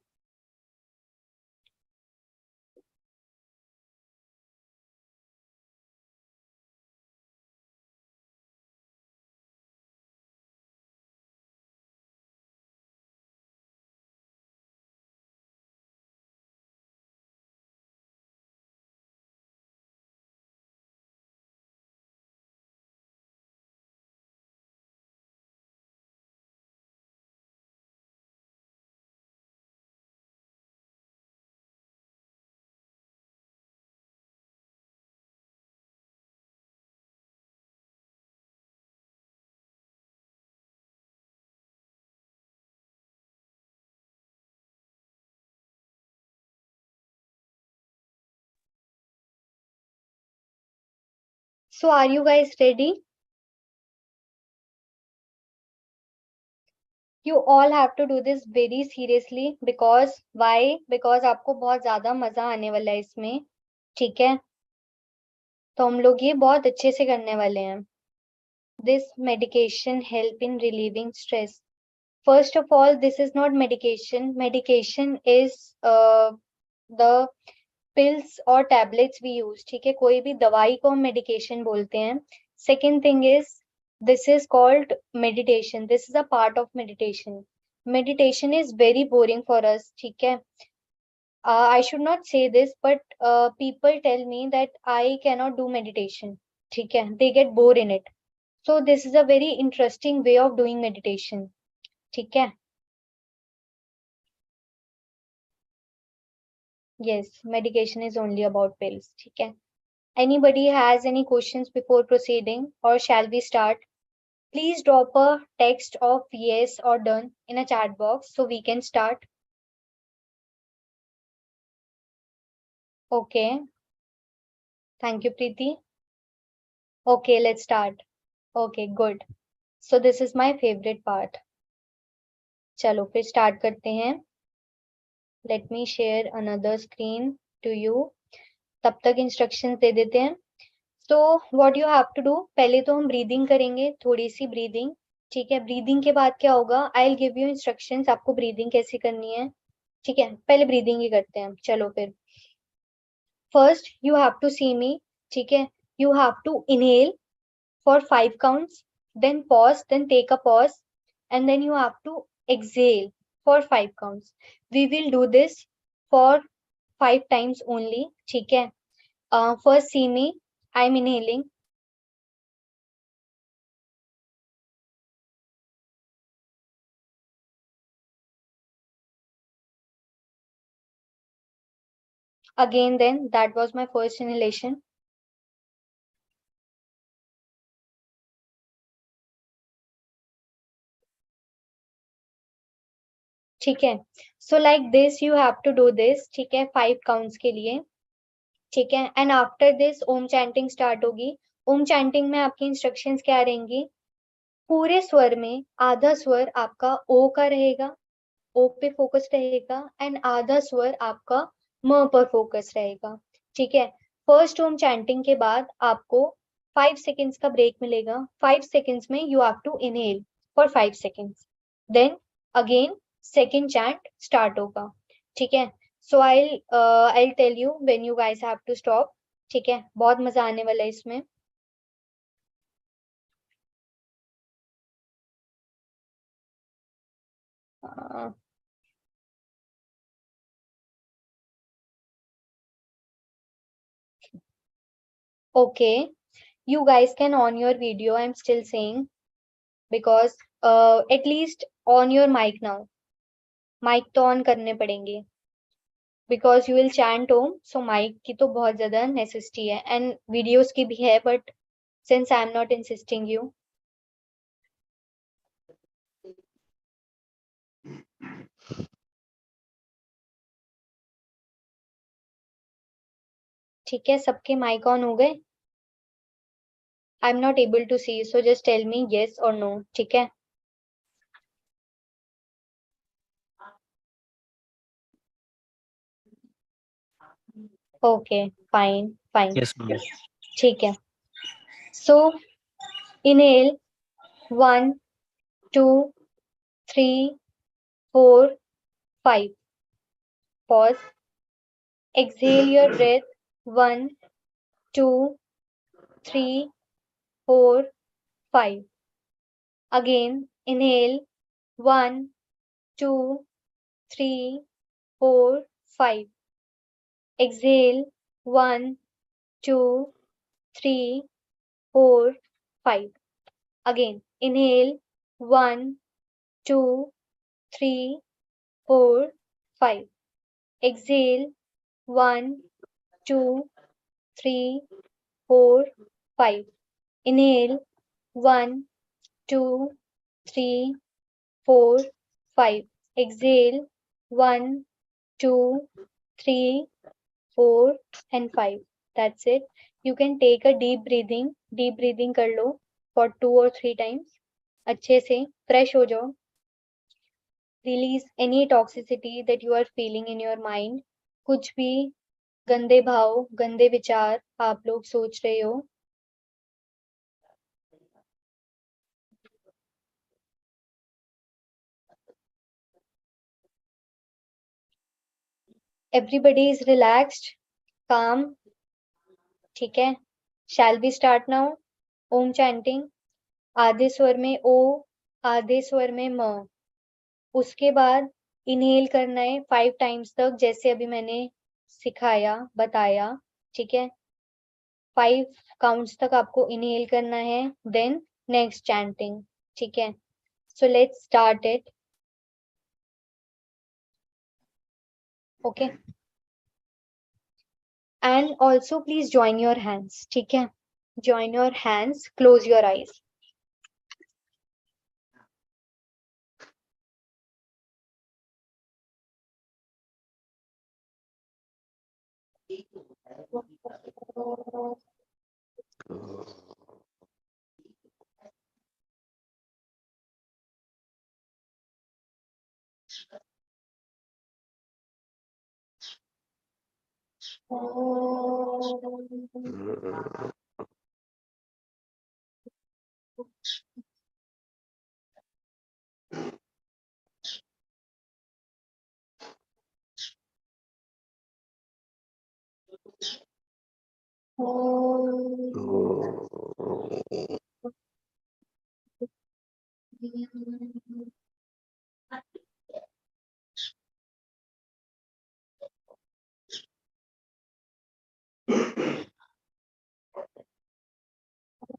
so are you guys ready? You all have to do this very seriously. Because why? Because आपको बहुत ज्यादा मजा आने वाला है इसमें. ठीक है, तो हम लोग ये बहुत अच्छे से करने वाले हैं. This medication help in relieving stress. First of all, this is not medication. Medication is the pills or tablets we use. ठीक है, कोई भी दवाई को हम medication बोलते हैं. Second thing is, this is called meditation. This is a part of meditation. Meditation is very boring for us. ठीक है, I should not say this, but people tell me that I cannot do meditation. ठीक है, they get bored in it. So this is a very interesting way of doing meditation. ठीक है, yes, medication is only about pills. ठीक है, anybody has any questions before proceeding, or shall we start? Please drop a text of yes or done in a chat box so we can start. Okay, thank you Preeti. Okay, let's start. Okay, good. So this is my favorite part. चलो फिर start करते हैं. Let me share another screen to you. तब तक instructions दे देते हैं. So what you have to do, पहले तो हम breathing करेंगे, थोड़ी सी breathing. ठीक है, breathing के बाद क्या होगा? I'll give you instructions, आपको breathing कैसे करनी है. ठीक है, पहले breathing ही करते हैं. चलो फिर. First you have to see me. ठीक है, you have to inhale for 5 counts, then pause, then take a pause, and then you have to exhale for 5 counts. We will do this for 5 times only. ठीक है. First see me. I'm inhaling. Again then, that was my first inhalation. ठीक है. So like this you have to do this. ठीक है, 5 counts के लिए. ठीक है. And after this Om chanting start होगी. ओम chanting में आपकी instructions क्या रहेंगी? पूरे स्वर में आधा स्वर आपका ओ का रहेगा, ओ पे फोकस रहेगा, एंड आधा स्वर आपका म पर फोकस रहेगा. ठीक है. फर्स्ट ओम चैंटिंग के बाद आपको 5 सेकेंड्स का ब्रेक मिलेगा. 5 सेकेंड्स में you have to inhale for 5 seconds. Then again second chant start होगा. ठीक है. So I tell you when you guys have to stop. ठीक है. बहुत मजा आने वाला है इसमें. Okay, you guys can on your video. I'm still saying because at least on your mic now. Mic तो on करने पड़ेंगे because you will chant home. So mic की तो बहुत ज़्यादा necessity है and videos की भी है, but since I'm not insisting you. ठीक है, सबके mic on हो गए? I'm not able to see, so just tell me yes or no. ठीक है. Okay, fine. Yes, ma'am. ठीक है. So inhale 1, 2, 3, 4, 5. Pause. Exhale your breath. 1, 2, 3, 4, 5. Again, inhale. 1, 2, 3, 4, 5. Exhale. 1, 2, 3, 4, 5. Again, inhale. 1, 2, 3, 4, 5. Exhale. 1, 2, 3, 4, 5. Inhale. 1, 2, 3, 4, 5. Exhale. 1, 2, 3, 4 and 5. That's it. You can take a deep breathing. Deep breathing कर लो for 2 or 3 times. अच्छे से fresh हो जाओ. Release any toxicity that you are feeling in your mind. कुछ भी गंदे भाव, गंदे विचार आप लोग सोच रहे हो, everybody is relaxed, calm. ठीक है. Shall we start now? Om chanting. आधे स्वर में ओ, आधे स्वर में म. उसके बाद इनहेल करना है 5 टाइम्स तक, जैसे अभी मैंने सिखाया, बताया. ठीक है. 5 काउंट्स तक आपको इनहेल करना है, देन नेक्स्ट चैंटिंग. ठीक है. So let's start it. Okay. And also please join your hands. ठीक है. Join your hands, close your eyes.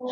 So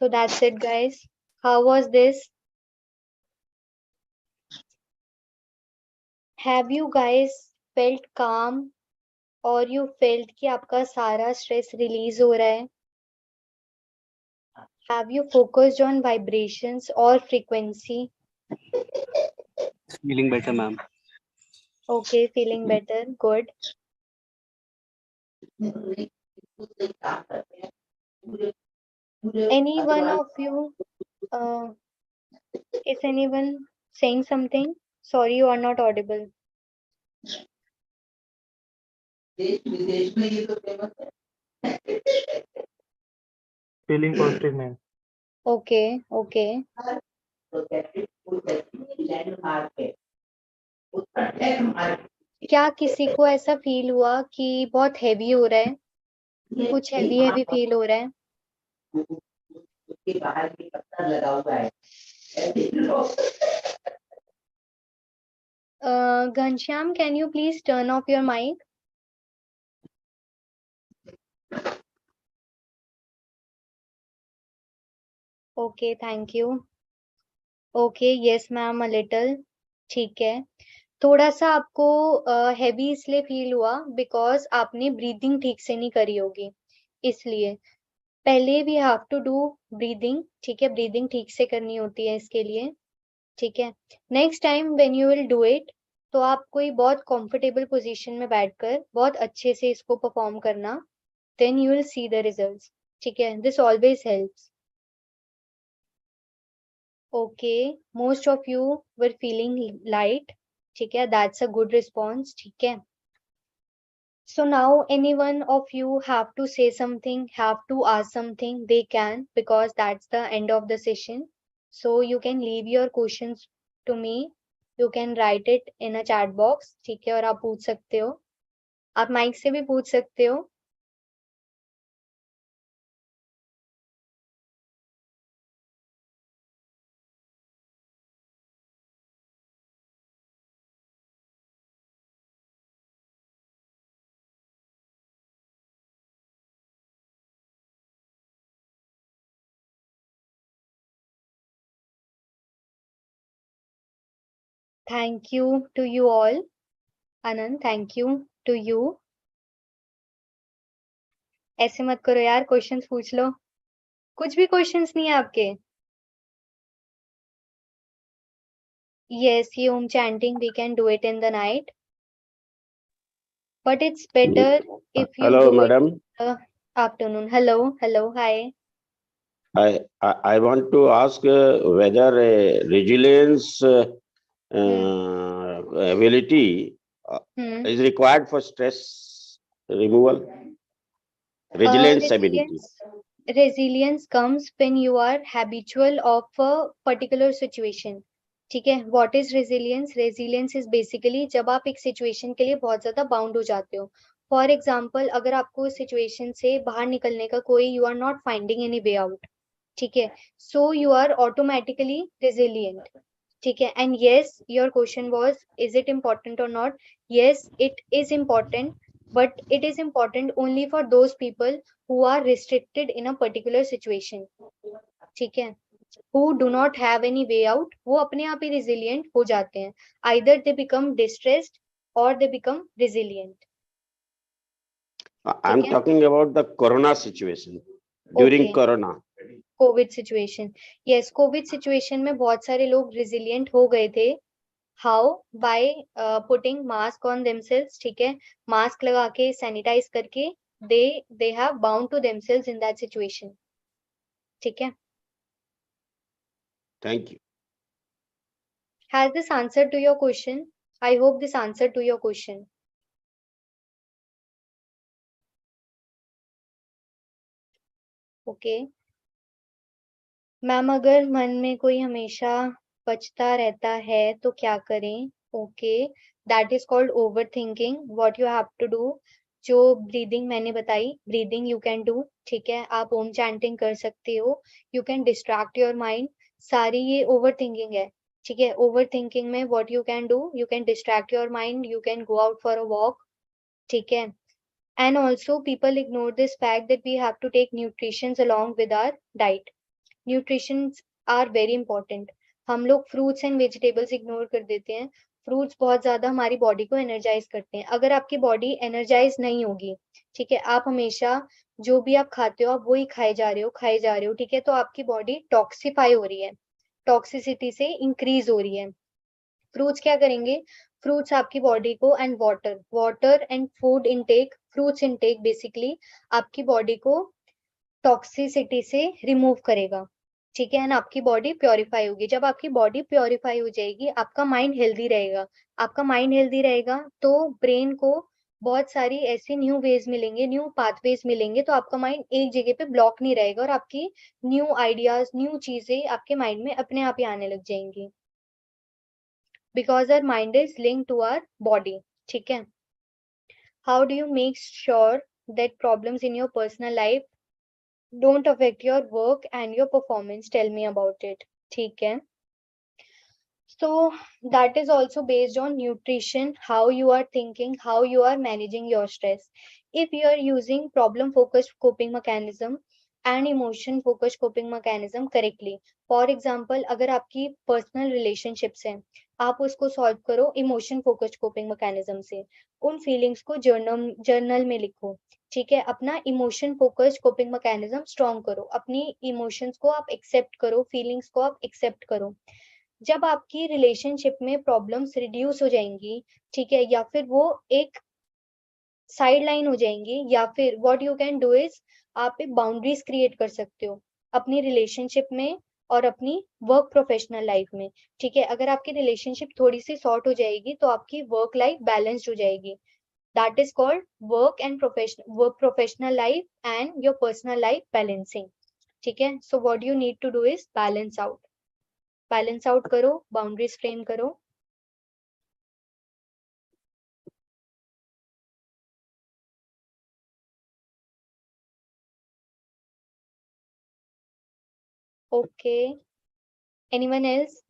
that's it, guys. How was this? Have you guys felt calm or you felt कि आपका सारा stress release हो रहा है? Have you focused on vibrations or frequency? Feeling better, ma'am. Okay, feeling better. Good. Any one of you, uh, is anyone saying something? Sorry, you are not audible. Feeling positive, ma'am. Okay, okay. क्या किसी को ऐसा feel हुआ कि बहुत heavy हो रहा है? कुछ हैवी हैवी फील हो रहा है? Ghanshyam, can you please turn off your mic? Okay, thank you. Okay, yes ma'am, a little. ठीक है. थोड़ा सा आपको हैवी इसलिए फील हुआ बिकॉज आपने ब्रीदिंग ठीक से नहीं करी होगी, इसलिए पहले we have to do breathing. ठीक है, ब्रीदिंग ठीक से करनी होती है इसके लिए. ठीक है, next time when you will do it तो आप कोई बहुत कंफर्टेबल पोजीशन में बैठकर बहुत अच्छे से इसको परफॉर्म करना, then you will see the results. ठीक है, this always helps. Okay, most of you were feeling light. ठीक है, दैट्स अ गुड रिस्पॉन्स. ठीक है, so now anyone of you have to say something, have to ask something, they can, because that's the end of the session. So you can leave your questions to me, you can write it in a chat box. ठीक है, और आप पूछ सकते हो, आप mic से भी पूछ सकते हो. Thank you to you all. Anand, thank you to you. ऐसे मत करो यार, क्वेश्चंस पूछ लो. कुछ भी क्वेश्चंस नहीं है आपके? Yes, Om chanting, we can do it in the night. But it's better if you Hello, do it madam. in the afternoon. Hello, hello, hi. I want to ask whether resilience ability Hmm. is required for stress removal. Resilience ability. Resilience comes when you are habitual of a particular situation. ठीक है, what is resilience? Resilience is basically जब आप एक situation के लिए बहुत ज्यादा bound हो जाते हो. फॉर एग्जाम्पल, अगर आपको सिचुएशन से बाहर निकलने का कोई, you are not finding any way out, ठीक है, so you are automatically resilient. ठीक है, and yes, your question was is it important और नॉट? Yes, it is important, but it is important only for those people who are restricted in a particular situation. ठीक है, who do not have any way out, वो अपने आप ही resilient हो जाते हैं. Either they become distressed or they become resilient. I'm ठीक है, talking about the corona situation. During okay, corona, Covid situation. Yes, Covid situation में बहुत सारे लोग resilient हो गए थे. How? By putting mask on themselves. ठीक है, मास्क लगा के, सैनिटाइज करके, they have bound to themselves in that situation. ठीक है, thank you. has this answered to your question? I hope this answered to your question. Okay ma'am, अगर मन में कोई हमेशा बचता रहता है तो क्या करें? Okay, that is called overthinking. What you have to do, जो ब्रीदिंग मैंने बताई, ब्रीदिंग यू कैन डू. ठीक है, आप ओम चैंटिंग कर सकते हो. You can distract your mind. सारी ये ओवर थिंकिंग है. ठीक है, ओवर थिंकिंग में what you can do, you can distract your mind, you can go out for a walk. ठीक है, and also people ignore this fact that we have to take nutrition along with our diet. Nutritions are very important. हम लोग fruits and vegetables ignore कर देते हैं. Fruits बहुत ज्यादा हमारी बॉडी को एनर्जाइज करते हैं. अगर आपकी बॉडी एनर्जाइज नहीं होगी, ठीक है, आप हमेशा जो भी आप खाते हो आप वही खाए जा रहे हो, खाए जा रहे हो, ठीक है, तो आपकी बॉडी टॉक्सिफाई हो रही है, टॉक्सिसिटी से इंक्रीज हो रही है. फ्रूट्स क्या करेंगे? फ्रूट्स आपकी बॉडी को, and water and food intake, fruits intake basically आपकी बॉडी को टॉक्सिसिटी से रिमूव करेगा. ठीक है, एंड आपकी बॉडी प्योरीफाई होगी. जब आपकी बॉडी प्योरीफाई हो जाएगी, आपका माइंड हेल्दी रहेगा. आपका माइंड हेल्दी रहेगा तो ब्रेन को बहुत सारी ऐसी न्यू वेज मिलेंगे, न्यू पाथवेज मिलेंगे, तो आपका माइंड एक जगह पे ब्लॉक नहीं रहेगा और आपकी न्यू आइडियाज, न्यू चीजें आपके माइंड में अपने आप ही आने लग जाएंगी. because our mind is linked to our body. ठीक है, how do you make sure that problems in your personal life don't affect your work and your performance? Tell me about it. ठीक है, so that is also based on nutrition, how you are thinking, how you are managing your stress. If you are using problem focused coping mechanism and emotion focused coping mechanism correctly, for example, अगर आपकी personal relationships हैं, आप उसको solve करो emotion focused coping mechanism से. उन feelings को journal में लिखो. ठीक है, अपना emotion focused coping mechanism strong करो. अपनी इमोशंस को आप एक्सेप्ट करो, फीलिंग्स को आप एक्सेप्ट करो. जब आपकी रिलेशनशिप में प्रॉब्लम्स रिड्यूस हो जाएंगी, ठीक है, या फिर वो एक साइड लाइन हो जाएंगी, या फिर what you can do is आप एक बाउंड्रीज क्रिएट कर सकते हो अपनी रिलेशनशिप में और अपनी वर्क प्रोफेशनल लाइफ में. ठीक है, अगर आपकी रिलेशनशिप थोड़ी सी सॉर्ट हो जाएगी तो आपकी वर्क लाइफ बैलेंस्ड हो जाएगी. That is called work professional life and your personal life balancing. ठीक है, so what you need to do is balance out करो, बाउंड्रीज फ्रेम करो. Okay, anyone else?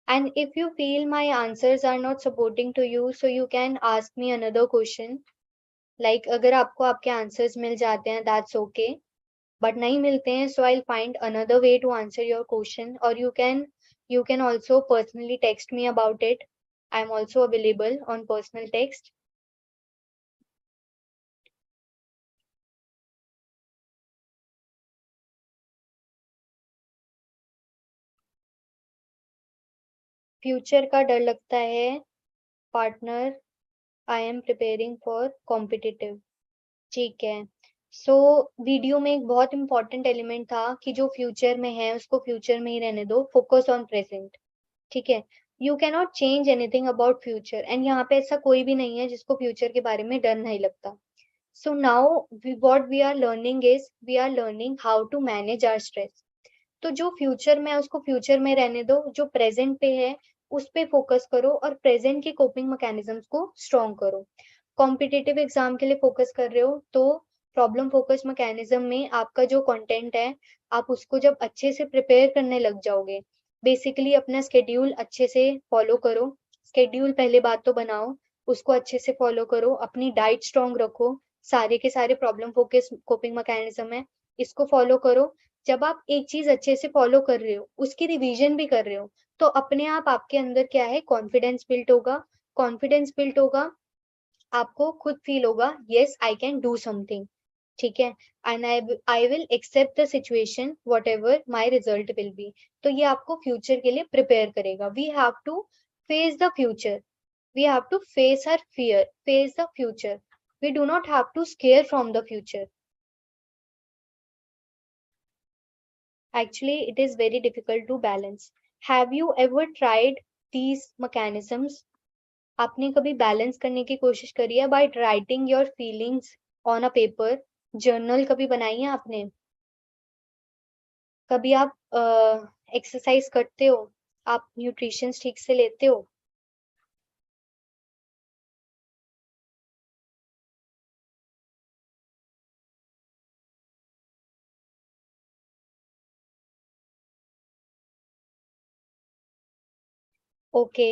And if you feel my answers are not supporting to you, so you can ask me another question. Like अगर आपको आपके answers मिल जाते हैं, that's okay. But नहीं मिलते हैं, so I'll find another way to answer your question. Or you can also personally text me about it. I'm also available on personal text. Future का डर लगता है, partner I am preparing for competitive. ठीक है, so video में एक बहुत important element था कि जो फ्यूचर में है उसको फ्यूचर में ही रहने दो, फोकस ऑन प्रेजेंट. ठीक है, you can not change anything about future, and यहाँ पे ऐसा कोई भी नहीं है जिसको फ्यूचर के बारे में डर नहीं लगता. So now what we are learning is we are learning how to manage our stress. तो जो फ्यूचर में है उसको फ्यूचर में रहने दो, जो प्रेजेंट पे है उस पे फोकस करो और प्रेजेंट के कोपिंग मैकेनिज्म्स को स्ट्रॉन्ग करो. कॉम्पिटिटिव एग्जाम के लिए फोकस कर रहे हो तो प्रॉब्लम फोकस मैकेनिज्म में आपका जो कंटेंट है आप उसको जब अच्छे से प्रिपेयर करने लग जाओगे, बेसिकली अपना स्केड्यूल अच्छे से फॉलो करो. स्केड्यूल पहले बात तो बनाओ, उसको अच्छे से फॉलो करो, अपनी डाइट स्ट्रॉन्ग रखो, सारे के सारे प्रॉब्लम फोकस कोपिंग मैकेनिज्म है इसको फॉलो करो. जब आप एक चीज अच्छे से फॉलो कर रहे हो उसकी रिवीजन भी कर रहे हो तो अपने आप आपके अंदर क्या है कॉन्फिडेंस बिल्ट होगा. कॉन्फिडेंस बिल्ट होगा, आपको खुद फील होगा yes I can do something. ठीक है, and I will accept the situation whatever my result will be. तो ये आपको फ्यूचर के लिए प्रिपेयर करेगा. We have to face the future, we have to face our fear, face the future. We do not have to scare from the future. Actually, it is very difficult to balance. Have you ever tried these mechanisms? आपने कभी balance करने की कोशिश करी है by writing your feelings on a paper? Journal कभी बनाई है आपने? कभी आप एक्सरसाइज करते हो? आप न्यूट्रिशन ठीक से लेते हो? ओके,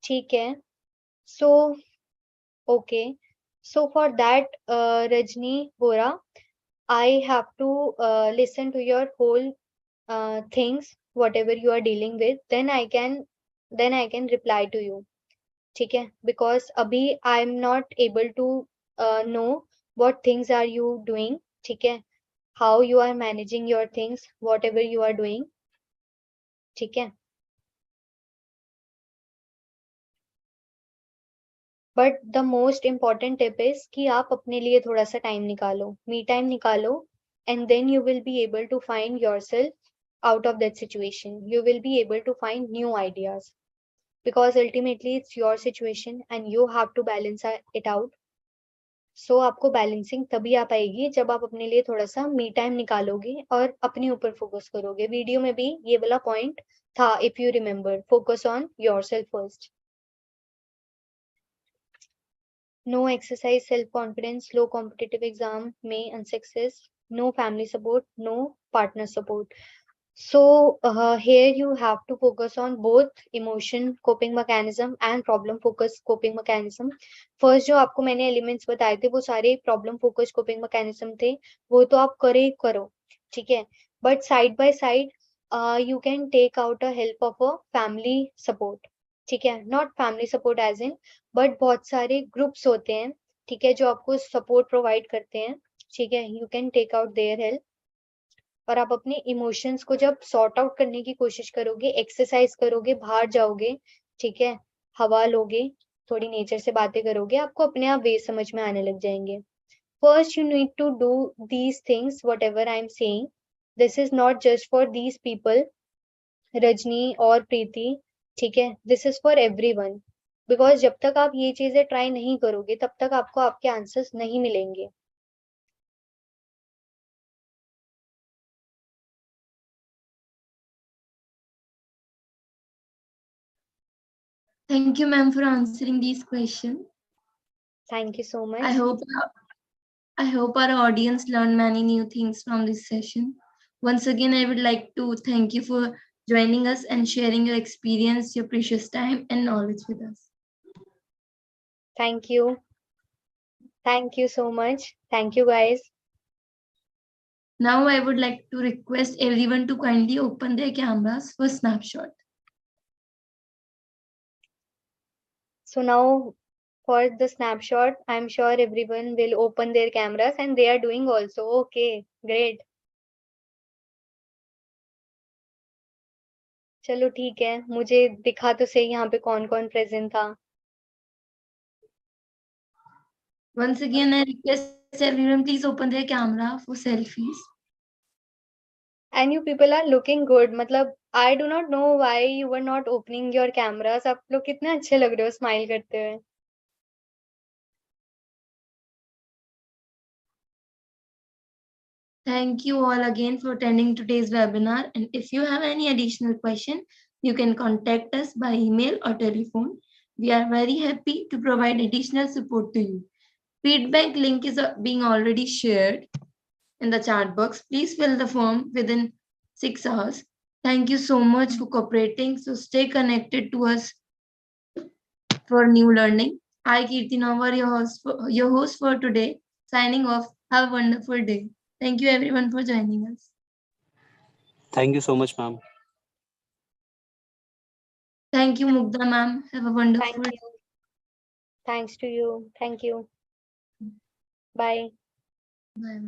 ठीक है. So okay, so for that, Rajni Bora, I have to listen to your whole things, whatever you are dealing with, then I can reply to you. ठीक है, because अभी I am not able to know what things are you doing. ठीक है, how you are managing your things, whatever you are doing. ठीक है, but the most important tip is कि आप अपने लिए थोड़ा सा टाइम निकालो, मी टाइम निकालो, and then you will be able to find yourself out of that situation. You will be able to find new ideas because ultimately it's your situation and you have to balance it out. So आपको balancing तभी आ पाएगी जब आप अपने लिए थोड़ा सा me time निकालोगे और अपने ऊपर फोकस करोगे. वीडियो में भी ये वाला पॉइंट था, if you remember, focus on yourself first. No exercise, self-confidence, low competitive exam, may unsuccess, no family support, no partner support. So here you have to focus on both emotion coping mechanism and problem focus coping mechanism. First जो आपको मैंने elements बताए थे वो सारे problem focus coping mechanism थे, वो तो आप करे करो. ठीक है, but side by side you can take out a help of a family support. ठीक है, नॉट family support as in, but बहुत सारे ग्रुप्स होते हैं, ठीक है, जो आपको सपोर्ट प्रोवाइड करते हैं. ठीक है, you can take out their help. और आप अपने इमोशंस को जब सॉर्ट आउट करने की कोशिश करोगे, एक्सरसाइज करोगे, बाहर जाओगे, ठीक है, हवा लोगे, थोड़ी नेचर से बातें करोगे, आपको अपने आप वे समझ में आने लग जाएंगे. First you need to do these things whatever I am saying. This is not just for these people, Rajni और प्रीति. ठीक है, this is for everyone, because जब तक आप ये चीजें ट्राई नहीं करोगे तब तक आपको आपके आंसर्स नहीं मिलेंगे. Thank you, ma'am, for answering these questions. Thank you so I much. hope I hope our audience learned many new things from this session. Once again, I would like to thank you for joining us and sharing your experience, your precious time and knowledge with us. Thank you so much. Thank you guys. Now I would like to request everyone to kindly open their cameras for snapshot. So now for the snapshot, I'm sure everyone will open their cameras and they are doing also. Okay, great. चलो ठीक है, मुझे दिखा तो सही यहाँ पे कौन कौन प्रेजेंट था. Once again, I request everyone please open their camera for selfies. And you people are looking good. मतलब I do not know why you were not opening your cameras. आप लोग कितने अच्छे लग रहे हो स्माइल करते हुए. Thank you all again for attending today's webinar. And if you have any additional question, you can contact us by email or telephone. We are very happy to provide additional support to you. Feedback link is being already shared in the chat box. Please fill the form within 6 hours. Thank you so much for cooperating. So stay connected to us for new learning. I, Kirti Navar, your host for today, signing off. Have a wonderful day. Thank you everyone for joining us. Thank you so much, ma'am. Thank you, Mugdha ma'am. Have a wonderful Thank you. Thanks to you. Thank you. Bye. Bye.